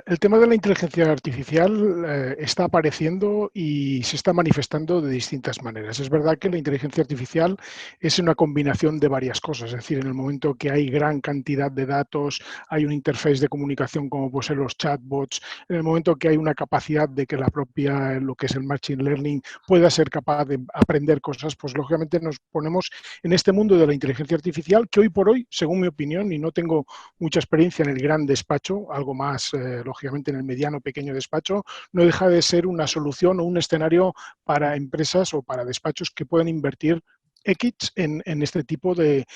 el tema de la inteligencia artificial está apareciendo y se está manifestando de distintas maneras. Es verdad que la inteligencia artificial es una combinación de varias cosas, es decir, en el momento que hay gran cantidad de datos, hay un interface de comunicación como puede ser los chatbots, en el momento que hay una capacidad de que la propia, lo que es el machine learning, pueda ser capaz de aprender cosas, pues lógicamente nos ponemos en este mundo de la inteligencia artificial que hoy por hoy, según mi opinión, y no tengo mucha experiencia en el gran despacho, algo más, lógicamente, en el mediano, pequeño despacho, no deja de ser una solución o un escenario para empresas o para despachos que pueden invertir X en este tipo de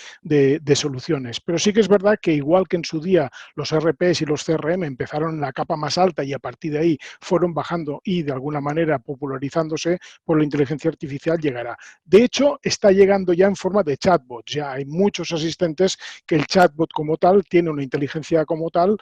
soluciones. Pero sí que es verdad que igual que en su día los RPs y los CRM empezaron en la capa más alta y a partir de ahí fueron bajando y de alguna manera popularizándose, pues la inteligencia artificial llegará. De hecho, está llegando ya en forma de chatbots. Ya hay muchos asistentes que el chatbot como tal tiene una inteligencia como tal,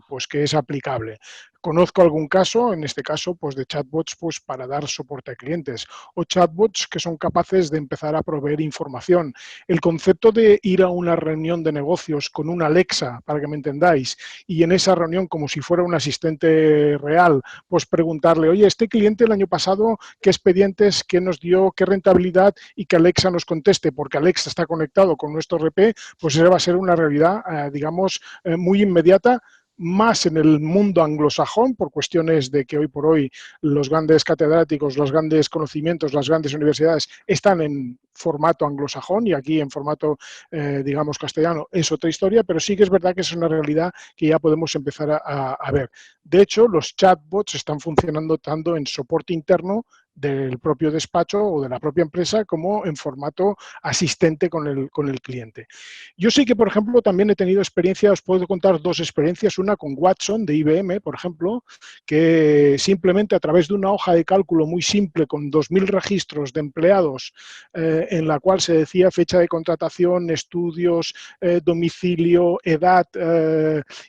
pues que es aplicable. Conozco algún caso, en este caso, pues de chatbots pues para dar soporte a clientes o chatbots que son capaces de empezar a proveer información. El concepto de ir a una reunión de negocios con una Alexa, para que me entendáis, y en esa reunión, como si fuera un asistente real, pues preguntarle, oye, este cliente el año pasado, ¿qué expedientes, qué nos dio, qué rentabilidad? Y que Alexa nos conteste, porque Alexa está conectado con nuestro RP, pues esa va a ser una realidad, digamos, muy inmediata, más en el mundo anglosajón, por cuestiones de que hoy por hoy los grandes catedráticos, los grandes conocimientos, las grandes universidades están en formato anglosajón y aquí en formato, digamos, castellano es otra historia, pero sí que es verdad que es una realidad que ya podemos empezar a ver. De hecho, los chatbots están funcionando tanto en soporte interno del propio despacho o de la propia empresa como en formato asistente con el cliente. Yo sí que, por ejemplo, también he tenido experiencia, os puedo contar dos experiencias, una con Watson de IBM, por ejemplo, que simplemente a través de una hoja de cálculo muy simple con 2.000 registros de empleados en la cual se decía fecha de contratación, estudios, domicilio, edad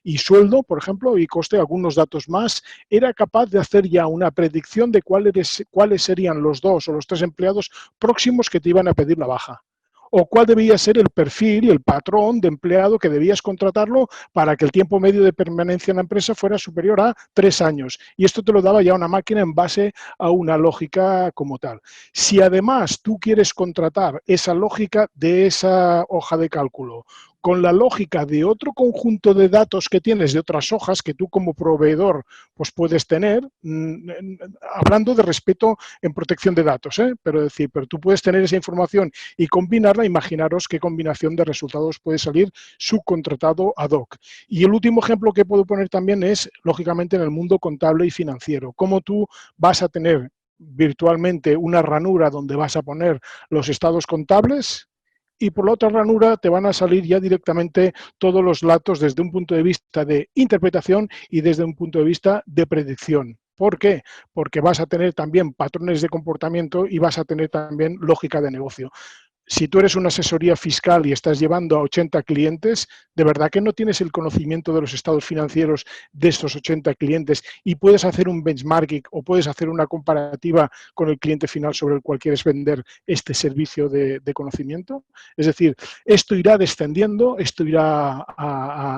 y sueldo, por ejemplo, y coste, algunos datos más, era capaz de hacer ya una predicción de cuáles serían los 2 o los 3 empleados próximos que te iban a pedir la baja. O cuál debía ser el perfil, el patrón de empleado que debías contratarlo para que el tiempo medio de permanencia en la empresa fuera superior a 3 años. Y esto te lo daba ya una máquina en base a una lógica como tal. Si además tú quieres contratar esa lógica de esa hoja de cálculo con la lógica de otro conjunto de datos que tienes de otras hojas que tú como proveedor pues puedes tener, hablando de respeto en protección de datos, pero tú puedes tener esa información y combinarla, imaginaros qué combinación de resultados puede salir subcontratado ad hoc. Y el último ejemplo que puedo poner también es, lógicamente, en el mundo contable y financiero, cómo tú vas a tener virtualmente una ranura donde vas a poner los estados contables y por la otra ranura te van a salir ya directamente todos los datos desde un punto de vista de interpretación y desde un punto de vista de predicción. ¿Por qué? Porque vas a tener también patrones de comportamiento y vas a tener también lógica de negocio. Si tú eres una asesoría fiscal y estás llevando a 80 clientes, de verdad que no tienes el conocimiento de los estados financieros de estos 80 clientes y puedes hacer un benchmarking o puedes hacer una comparativa con el cliente final sobre el cual quieres vender este servicio de conocimiento. Es decir, esto irá descendiendo, esto irá,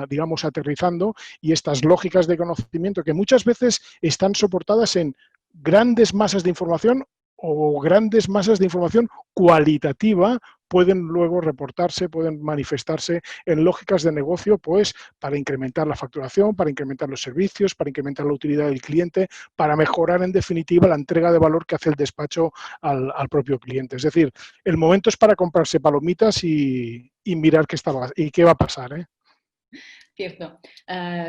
digamos, aterrizando y estas lógicas de conocimiento que muchas veces están soportadas en grandes masas de información o grandes masas de información cualitativa pueden luego reportarse, pueden manifestarse en lógicas de negocio, pues para incrementar la facturación, para incrementar los servicios, para incrementar la utilidad del cliente, para mejorar en definitiva la entrega de valor que hace el despacho al propio cliente. Es decir, el momento es para comprarse palomitas y mirar qué va a pasar, ¿eh? Cierto.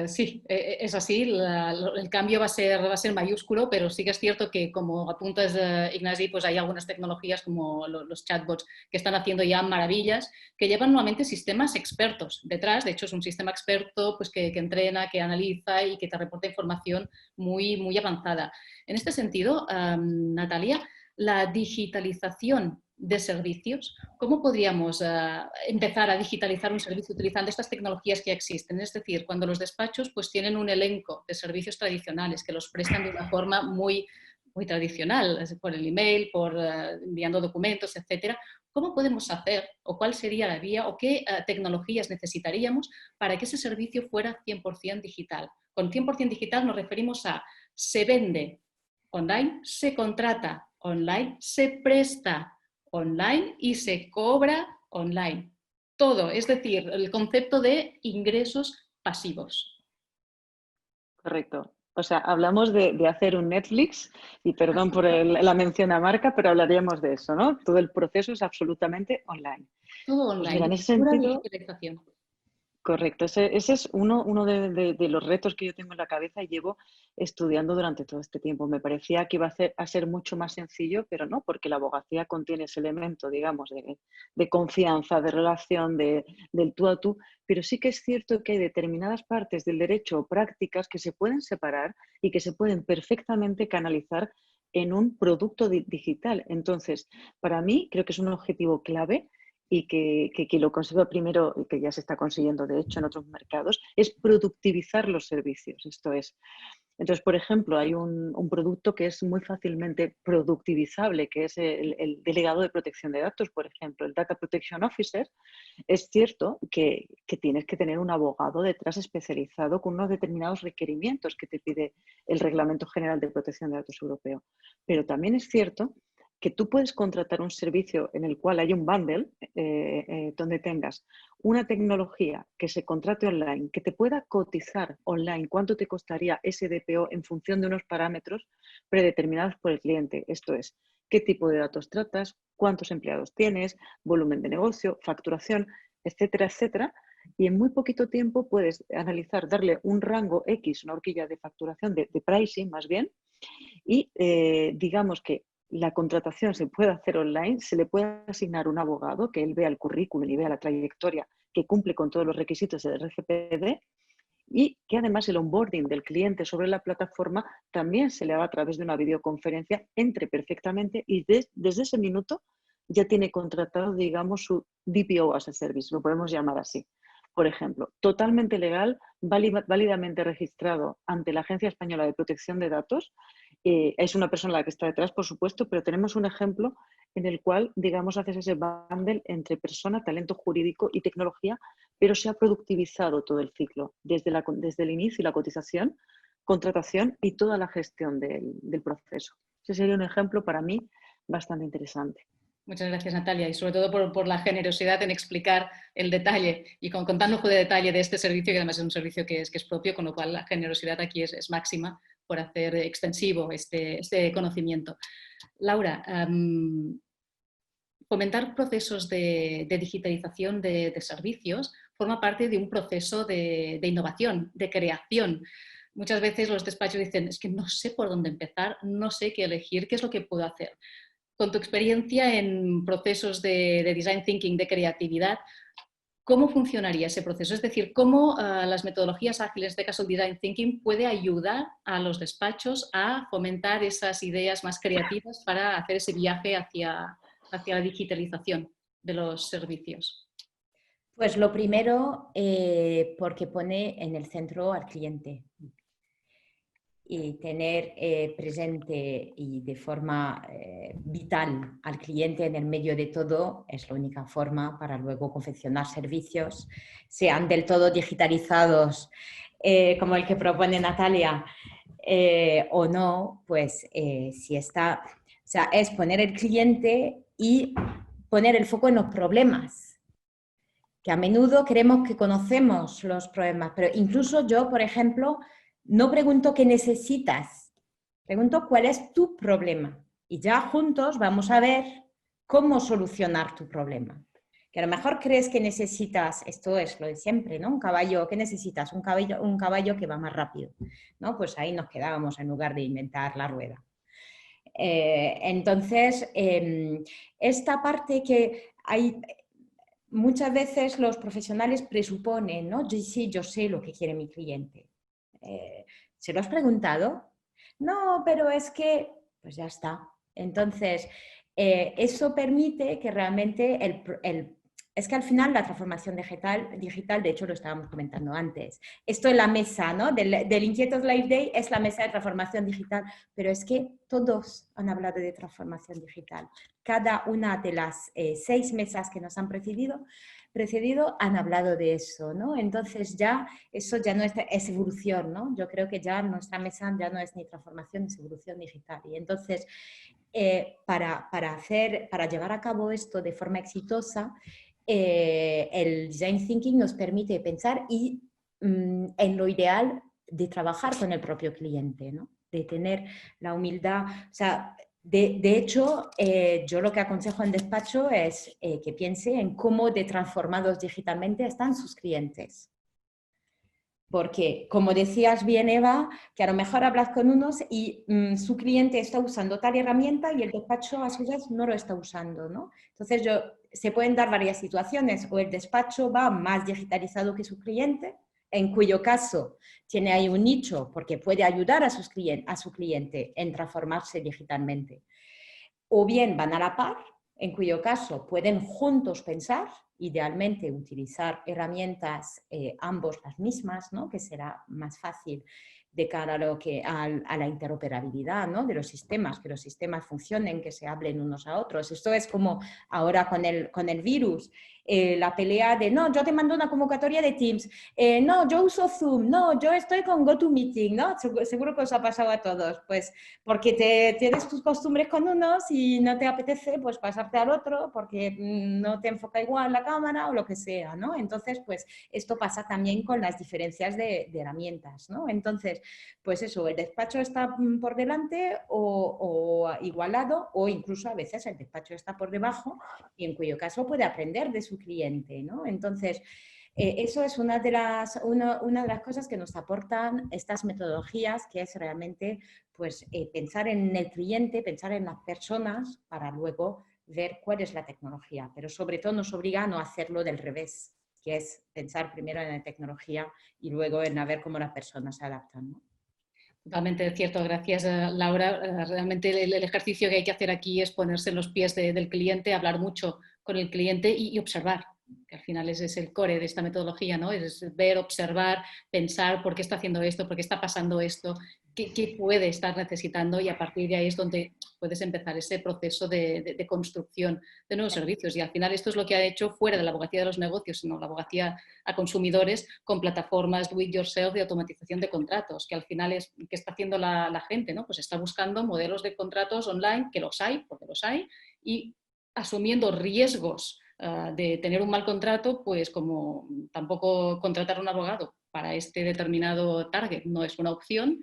Sí, es así. El cambio va a ser mayúsculo, pero sí que es cierto que, como apuntas, Ignasi, pues hay algunas tecnologías como los chatbots que están haciendo ya maravillas, que llevan nuevamente sistemas expertos detrás. De hecho, es un sistema experto pues, que entrena, que analiza y que te reporta información muy avanzada. En este sentido, Natalia, la digitalización de servicios? ¿Cómo podríamos empezar a digitalizar un servicio utilizando estas tecnologías que ya existen? Es decir, cuando los despachos pues, tienen un elenco de servicios tradicionales que los prestan de una forma muy tradicional, por el email, por enviando documentos, etcétera. ¿Cómo podemos hacer o cuál sería la vía o qué tecnologías necesitaríamos para que ese servicio fuera 100% digital? Con 100% digital nos referimos a se vende online, se contrata online, se presta online y se cobra online. Todo, es decir, el concepto de ingresos pasivos. Correcto. O sea, hablamos de hacer un Netflix, y perdón por la mención a marca, pero hablaríamos de eso, ¿no? Todo el proceso es absolutamente online. Todo Pues online, mira, en ese pura sentido, digitalización. correcto, ese es uno de los retos que yo tengo en la cabeza y llevo estudiando durante todo este tiempo. Me parecía que iba a ser mucho más sencillo, pero no, porque la abogacía contiene ese elemento, digamos, de confianza, de relación, del tú a tú, pero sí que es cierto que hay determinadas partes del derecho o prácticas que se pueden separar y que se pueden perfectamente canalizar en un producto digital. Entonces, para mí creo que es un objetivo clave y que lo consiga primero, y que ya se está consiguiendo de hecho en otros mercados, es productivizar los servicios. Esto es, entonces, por ejemplo, hay un producto que es muy fácilmente productivizable, que es el delegado de protección de datos, por ejemplo, el Data Protection Officer. Es cierto que tienes que tener un abogado detrás especializado con unos determinados requerimientos que te pide el Reglamento General de Protección de Datos Europeo. Pero también es cierto que tú puedes contratar un servicio en el cual hay un bundle donde tengas una tecnología que se contrate online, que te pueda cotizar online cuánto te costaría ese DPO en función de unos parámetros predeterminados por el cliente. Esto es, qué tipo de datos tratas, cuántos empleados tienes, volumen de negocio, facturación, etcétera, etcétera. Y en muy poquito tiempo puedes analizar, darle un rango X, una horquilla de facturación, de pricing más bien, y digamos que la contratación se puede hacer online, se le puede asignar un abogado que él vea el currículum y vea la trayectoria que cumple con todos los requisitos del RGPD y que además el onboarding del cliente sobre la plataforma también se le haga a través de una videoconferencia, entre perfectamente y desde ese minuto ya tiene contratado, digamos, su DPO as a service, lo podemos llamar así. Por ejemplo, totalmente legal, válidamente registrado ante la Agencia Española de Protección de Datos. Es una persona la que está detrás, por supuesto, pero tenemos un ejemplo en el cual, digamos, haces ese bundle entre persona, talento jurídico y tecnología, pero se ha productivizado todo el ciclo, desde el inicio y la cotización, contratación y toda la gestión del proceso. Ese sería un ejemplo para mí bastante interesante. Muchas gracias, Natalia, y sobre todo por la generosidad en explicar el detalle y con tan lujo de detalle de este servicio, que además es un servicio que es propio, con lo cual la generosidad aquí es máxima por hacer extensivo este conocimiento. Laura, fomentar procesos de digitalización de servicios forma parte de un proceso de innovación, de creación. Muchas veces los despachos dicen, es que no sé por dónde empezar, no sé qué elegir, qué es lo que puedo hacer. Con tu experiencia en procesos de design thinking, de creatividad, ¿cómo funcionaría ese proceso? Es decir, ¿cómo las metodologías ágiles, en este caso el design thinking, puede ayudar a los despachos a fomentar esas ideas más creativas para hacer ese viaje hacia la digitalización de los servicios? Pues lo primero, porque pone en el centro al cliente. Y tener presente y de forma vital al cliente en el medio de todo es la única forma para luego confeccionar servicios, sean del todo digitalizados como el que propone Natalia o no, pues si está, o sea, es poner el cliente y poner el foco en los problemas, que a menudo creemos que conocemos los problemas, pero incluso yo, por ejemplo, no pregunto qué necesitas, pregunto cuál es tu problema y ya juntos vamos a ver cómo solucionar tu problema. Que a lo mejor crees que necesitas, esto es lo de siempre, ¿no? Un caballo, ¿qué necesitas? Un caballo que va más rápido, ¿no? Pues ahí nos quedábamos en lugar de inventar la rueda. Entonces, esta parte que hay... Muchas veces los profesionales presuponen, ¿no? Sí, yo sé lo que quiere mi cliente. ¿Se lo has preguntado? No, pero es que, pues ya está. Entonces, Eso permite que realmente es que al final la transformación digital, de hecho lo estábamos comentando antes, esto es la mesa, ¿no? del Inquietos Live Day es la mesa de transformación digital, pero es que todos han hablado de transformación digital. Cada una de las 6 mesas que nos han precedido han hablado de eso, ¿no? Entonces ya eso ya no es evolución, ¿no? Yo creo que ya nuestra mesa ya no es ni transformación, es evolución digital. Y entonces, para llevar a cabo esto de forma exitosa, el Design Thinking nos permite pensar y en lo ideal de trabajar con el propio cliente, ¿no? De tener la humildad, o sea, de hecho, yo lo que aconsejo en despacho es que piense en cómo de transformados digitalmente están sus clientes. Porque, como decías bien, Eva, que a lo mejor hablas con unos y su cliente está usando tal herramienta y el despacho a su vez no lo está usando, ¿no? Entonces, se pueden dar varias situaciones. O el despacho va más digitalizado que su cliente, en cuyo caso tiene ahí un nicho porque puede ayudar a su cliente en transformarse digitalmente. O bien van a la par, en cuyo caso pueden juntos pensar, idealmente utilizar herramientas ambos las mismas, ¿no? Que será más fácil de cara a la interoperabilidad, ¿no? De los sistemas, que los sistemas funcionen, que se hablen unos a otros. Esto es como ahora con el virus, la pelea de no, yo te mando una convocatoria de Teams, no, yo uso Zoom, no, yo estoy con GoToMeeting, ¿no? Seguro que os ha pasado a todos, pues porque tienes tus costumbres con unos y no te apetece pues pasarte al otro porque no te enfoca igual la cámara o lo que sea, ¿no? Entonces, pues esto pasa también con las diferencias de herramientas, ¿no? Entonces, pues eso, el despacho está por delante o igualado, o incluso a veces el despacho está por debajo y en cuyo caso puede aprender de su cliente, ¿no? Entonces, eso es una de las cosas que nos aportan estas metodologías, que es realmente pues, pensar en el cliente, pensar en las personas para luego ver cuál es la tecnología, pero sobre todo nos obliga a no hacerlo del revés, que es pensar primero en la tecnología y luego en a ver cómo las personas se adaptan, ¿no? Totalmente cierto, gracias Laura. Realmente el ejercicio que hay que hacer aquí es ponerse en los pies del cliente, hablar mucho con el cliente y observar, que al final ese es el core de esta metodología, ¿no? Es ver, observar, pensar por qué está haciendo esto, por qué está pasando esto, qué puede estar necesitando, y a partir de ahí es donde puedes empezar ese proceso de construcción de nuevos servicios. Y al final esto es lo que ha hecho fuera de la abogacía de los negocios, sino la abogacía a consumidores, con plataformas do it yourself de automatización de contratos, que al final es que está haciendo la gente, ¿no? Pues está buscando modelos de contratos online, que los hay, porque los hay, y asumiendo riesgos de tener un mal contrato, pues como tampoco contratar a un abogado para este determinado target no es una opción,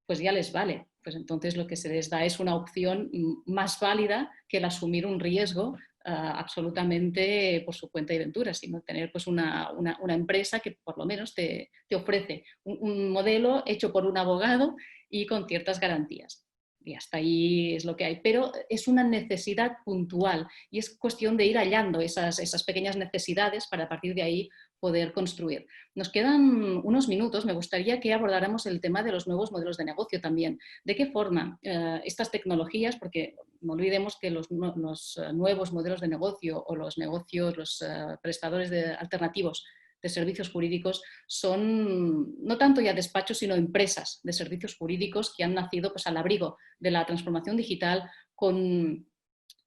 pues ya les vale. Pues entonces lo que se les da es una opción más válida que el asumir un riesgo absolutamente por su cuenta y ventura, sino tener pues una empresa que por lo menos te ofrece un modelo hecho por un abogado y con ciertas garantías. Y hasta ahí es lo que hay. Pero es una necesidad puntual y es cuestión de ir hallando esas pequeñas necesidades para a partir de ahí poder construir. Nos quedan unos minutos, me gustaría que abordáramos el tema de los nuevos modelos de negocio también. ¿De qué forma estas tecnologías, porque no olvidemos que los nuevos modelos de negocio o los negocios, los prestadores alternativos de servicios jurídicos son no tanto ya despachos, sino empresas de servicios jurídicos que han nacido pues, al abrigo de la transformación digital con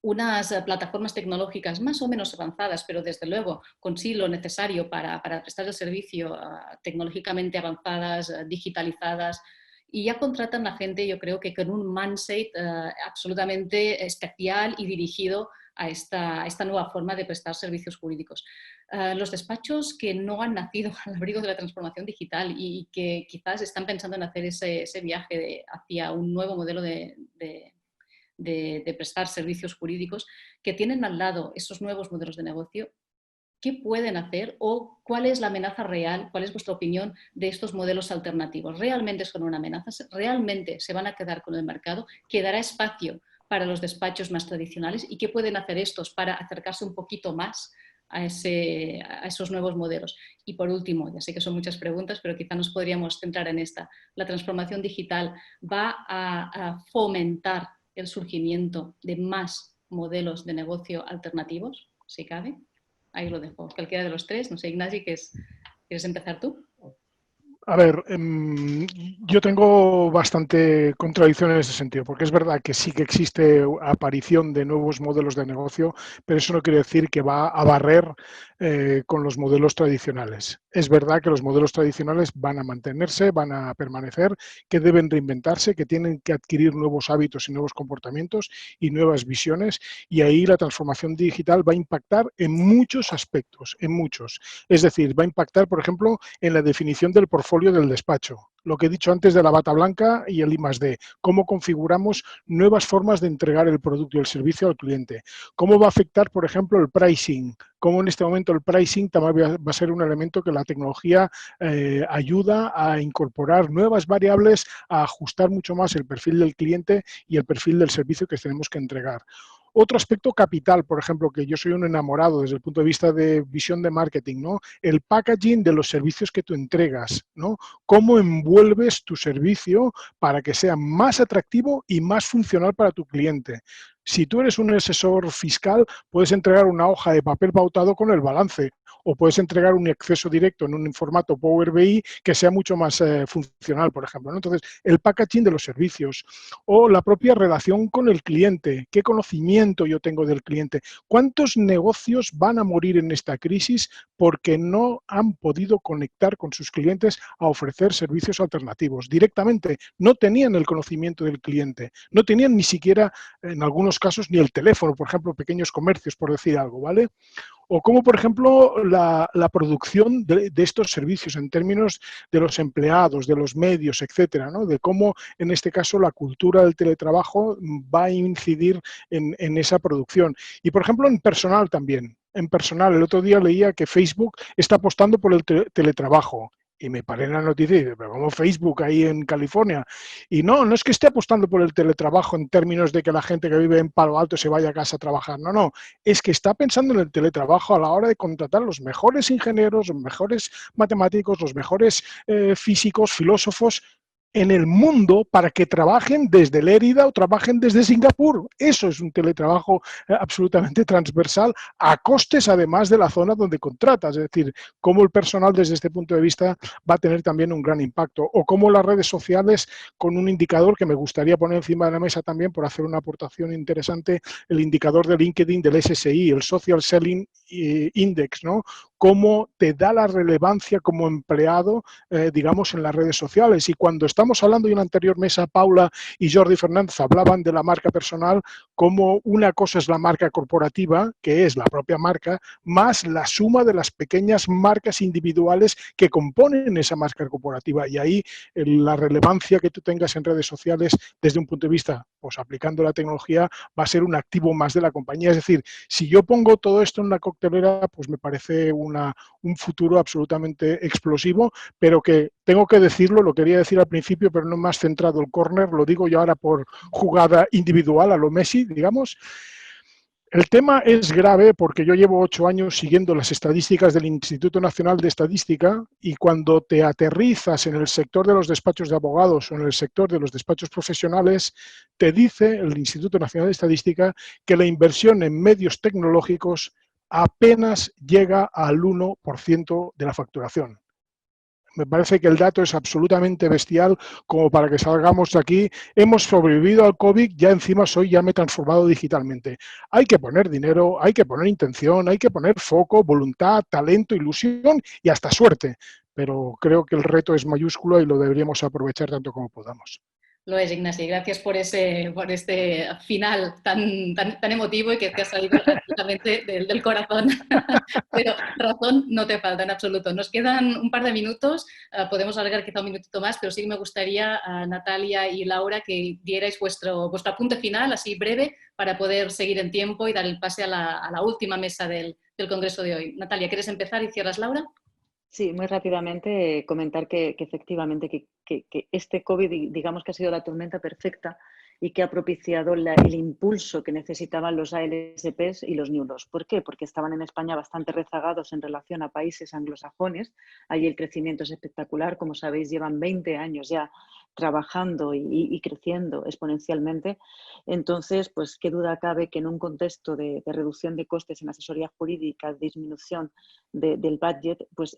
unas plataformas tecnológicas más o menos avanzadas, pero desde luego con sí lo necesario para prestar el servicio, tecnológicamente avanzadas, digitalizadas, y ya contratan a la gente, yo creo que con un mindset absolutamente especial y dirigido a esta nueva forma de prestar servicios jurídicos. Los despachos que no han nacido al abrigo de la transformación digital y que quizás están pensando en hacer ese viaje hacia un nuevo modelo de prestar servicios jurídicos, que tienen al lado esos nuevos modelos de negocio, ¿qué pueden hacer o cuál es la amenaza real? ¿Cuál es vuestra opinión de estos modelos alternativos? ¿Realmente son una amenaza? ¿Realmente se van a quedar con el mercado? ¿Quedará espacio para los despachos más tradicionales? ¿Y qué pueden hacer estos para acercarse un poquito más a esos nuevos modelos? Y por último, ya sé que son muchas preguntas, pero quizá nos podríamos centrar en esta. ¿La transformación digital va a fomentar el surgimiento de más modelos de negocio alternativos, si cabe? Ahí lo dejo. Cualquiera de los tres. No sé, Ignasi, ¿quieres empezar tú? A ver, yo tengo bastante contradicción en ese sentido, porque es verdad que sí que existe aparición de nuevos modelos de negocio, pero eso no quiere decir que va a barrer con los modelos tradicionales. Es verdad que los modelos tradicionales van a mantenerse, van a permanecer, que deben reinventarse, que tienen que adquirir nuevos hábitos y nuevos comportamientos y nuevas visiones, y ahí la transformación digital va a impactar en muchos aspectos, en muchos. Es decir, va a impactar, por ejemplo, en la definición del portfolio del despacho. Lo que he dicho antes de la bata blanca y el I+D. Cómo configuramos nuevas formas de entregar el producto y el servicio al cliente. Cómo va a afectar, por ejemplo, el pricing. Cómo en este momento el pricing también va a ser un elemento que la tecnología ayuda a incorporar nuevas variables, a ajustar mucho más el perfil del cliente y el perfil del servicio que tenemos que entregar. Otro aspecto capital, por ejemplo, que yo soy un enamorado desde el punto de vista de visión de marketing, ¿no? El packaging de los servicios que tú entregas, ¿no? Cómo envuelves tu servicio para que sea más atractivo y más funcional para tu cliente. Si tú eres un asesor fiscal, puedes entregar una hoja de papel pautado con el balance, o puedes entregar un acceso directo en un formato Power BI que sea mucho más funcional, por ejemplo, ¿no? Entonces, el packaging de los servicios o la propia relación con el cliente, qué conocimiento yo tengo del cliente, cuántos negocios van a morir en esta crisis porque no han podido conectar con sus clientes a ofrecer servicios alternativos. Directamente no tenían el conocimiento del cliente, no tenían ni siquiera, en algunos casos, ni el teléfono, por ejemplo, pequeños comercios, por decir algo, ¿vale? O como, por ejemplo, la producción de estos servicios en términos de los empleados, de los medios, etcétera, ¿no? De cómo, en este caso, la cultura del teletrabajo va a incidir en esa producción. Y, por ejemplo, en personal también. En personal, el otro día leía que Facebook está apostando por el teletrabajo. Y me paré en la noticia y dije, pero ¿cómo Facebook ahí en California? Y no es que esté apostando por el teletrabajo en términos de que la gente que vive en Palo Alto se vaya a casa a trabajar. No, es que está pensando en el teletrabajo a la hora de contratar los mejores ingenieros, los mejores matemáticos, los mejores físicos, filósofos en el mundo para que trabajen desde Lérida o trabajen desde Singapur. Eso es un teletrabajo absolutamente transversal a costes además de la zona donde contratas. Es decir, cómo el personal desde este punto de vista va a tener también un gran impacto. O cómo las redes sociales, con un indicador que me gustaría poner encima de la mesa también por hacer una aportación interesante, el indicador de LinkedIn del SSI, el Social Selling Index, ¿no? Cómo te da la relevancia como empleado, digamos, en las redes sociales. Y cuando estamos hablando de una anterior mesa, Paula y Jordi Fernández hablaban de la marca personal, como una cosa es la marca corporativa, que es la propia marca, más la suma de las pequeñas marcas individuales que componen esa marca corporativa. Y ahí la relevancia que tú tengas en redes sociales desde un punto de vista, pues aplicando la tecnología, va a ser un activo más de la compañía. Es decir, si yo pongo todo esto en una coctelera, pues me parece un futuro absolutamente explosivo, pero que tengo que decirlo, lo quería decir al principio, pero no me has centrado el córner, lo digo yo ahora por jugada individual a lo Messi, digamos. El tema es grave porque yo llevo 8 años siguiendo las estadísticas del Instituto Nacional de Estadística y cuando te aterrizas en el sector de los despachos de abogados o en el sector de los despachos profesionales, te dice el Instituto Nacional de Estadística que la inversión en medios tecnológicos apenas llega al 1% de la facturación. Me parece que el dato es absolutamente bestial como para que salgamos de aquí. Hemos sobrevivido al COVID, ya encima ya me he transformado digitalmente. Hay que poner dinero, hay que poner intención, hay que poner foco, voluntad, talento, ilusión y hasta suerte. Pero creo que el reto es mayúsculo y lo deberíamos aprovechar tanto como podamos. Lo es, Ignasi. Gracias por este final tan emotivo y que te ha salido absolutamente del corazón. Pero razón no te falta en absoluto. Nos quedan un par de minutos, podemos alargar quizá un minutito más, pero sí que me gustaría, Natalia y Laura, que dierais vuestro apunte final, así breve, para poder seguir en tiempo y dar el pase a la última mesa del Congreso de hoy. Natalia, ¿quieres empezar y cierras, Laura? Sí, muy rápidamente comentar que efectivamente que este COVID, digamos que ha sido la tormenta perfecta y que ha propiciado el impulso que necesitaban los ALSPs y los New Laws. ¿Por qué? Porque estaban en España bastante rezagados en relación a países anglosajones. Allí el crecimiento es espectacular. Como sabéis, llevan 20 años ya trabajando y creciendo exponencialmente. Entonces, pues qué duda cabe que en un contexto de reducción de costes en asesoría jurídica, disminución del budget, pues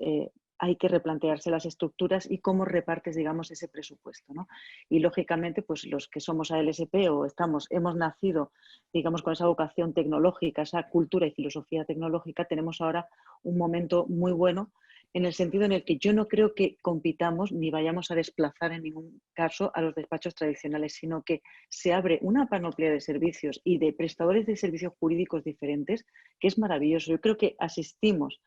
hay que replantearse las estructuras y cómo repartes, digamos, ese presupuesto, ¿no? Y lógicamente, pues los que somos ALSP o hemos nacido, digamos, con esa vocación tecnológica, esa cultura y filosofía tecnológica, tenemos ahora un momento muy bueno en el sentido en el que yo no creo que compitamos ni vayamos a desplazar en ningún caso a los despachos tradicionales, sino que se abre una panoplia de servicios y de prestadores de servicios jurídicos diferentes que es maravilloso. Yo creo que asistimos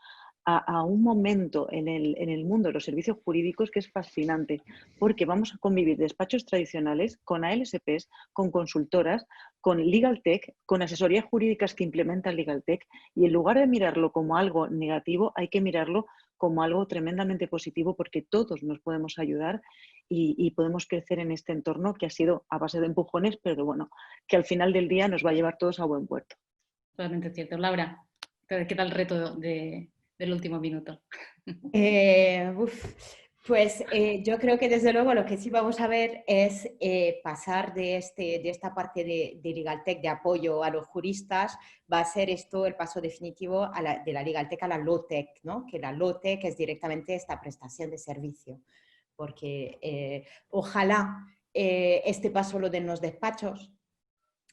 a un momento en el mundo de los servicios jurídicos que es fascinante, porque vamos a convivir despachos tradicionales con ALSPs, con consultoras, con Legal Tech, con asesorías jurídicas que implementan Legal Tech, y en lugar de mirarlo como algo negativo, hay que mirarlo como algo tremendamente positivo, porque todos nos podemos ayudar y podemos crecer en este entorno que ha sido a base de empujones, pero bueno, que al final del día nos va a llevar todos a buen puerto. Totalmente cierto. Laura, ¿qué tal el reto del último minuto? Pues yo creo que desde luego lo que sí vamos a ver es pasar de esta parte de Legal Tech, de apoyo a los juristas, va a ser esto el paso definitivo de la Legal Tech a la Law Tech, ¿no? Que la Law Tech es directamente esta prestación de servicio, porque ojalá este paso lo den los despachos.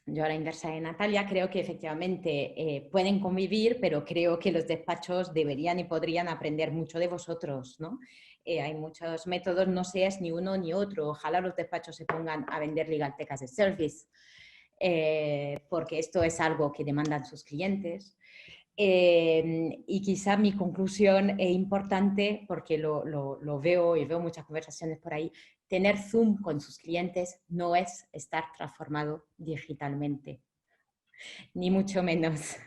Yo a la inversa de Natalia creo que efectivamente pueden convivir, pero creo que los despachos deberían y podrían aprender mucho de vosotros, ¿no? Hay muchos métodos, no seas ni uno ni otro. Ojalá los despachos se pongan a vender Legal Tech as a Service, porque esto es algo que demandan sus clientes. Y quizá mi conclusión es importante, porque lo veo y veo muchas conversaciones por ahí, tener Zoom con sus clientes no es estar transformado digitalmente, ni mucho menos.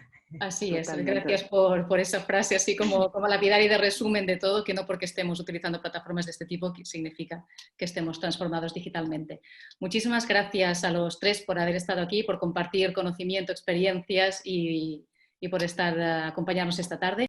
Así es, Totalmente. gracias por esa frase, así como lapidaria y de resumen de todo, que no porque estemos utilizando plataformas de este tipo significa que estemos transformados digitalmente. Muchísimas gracias a los tres por haber estado aquí, por compartir conocimiento, experiencias y por acompañarnos esta tarde.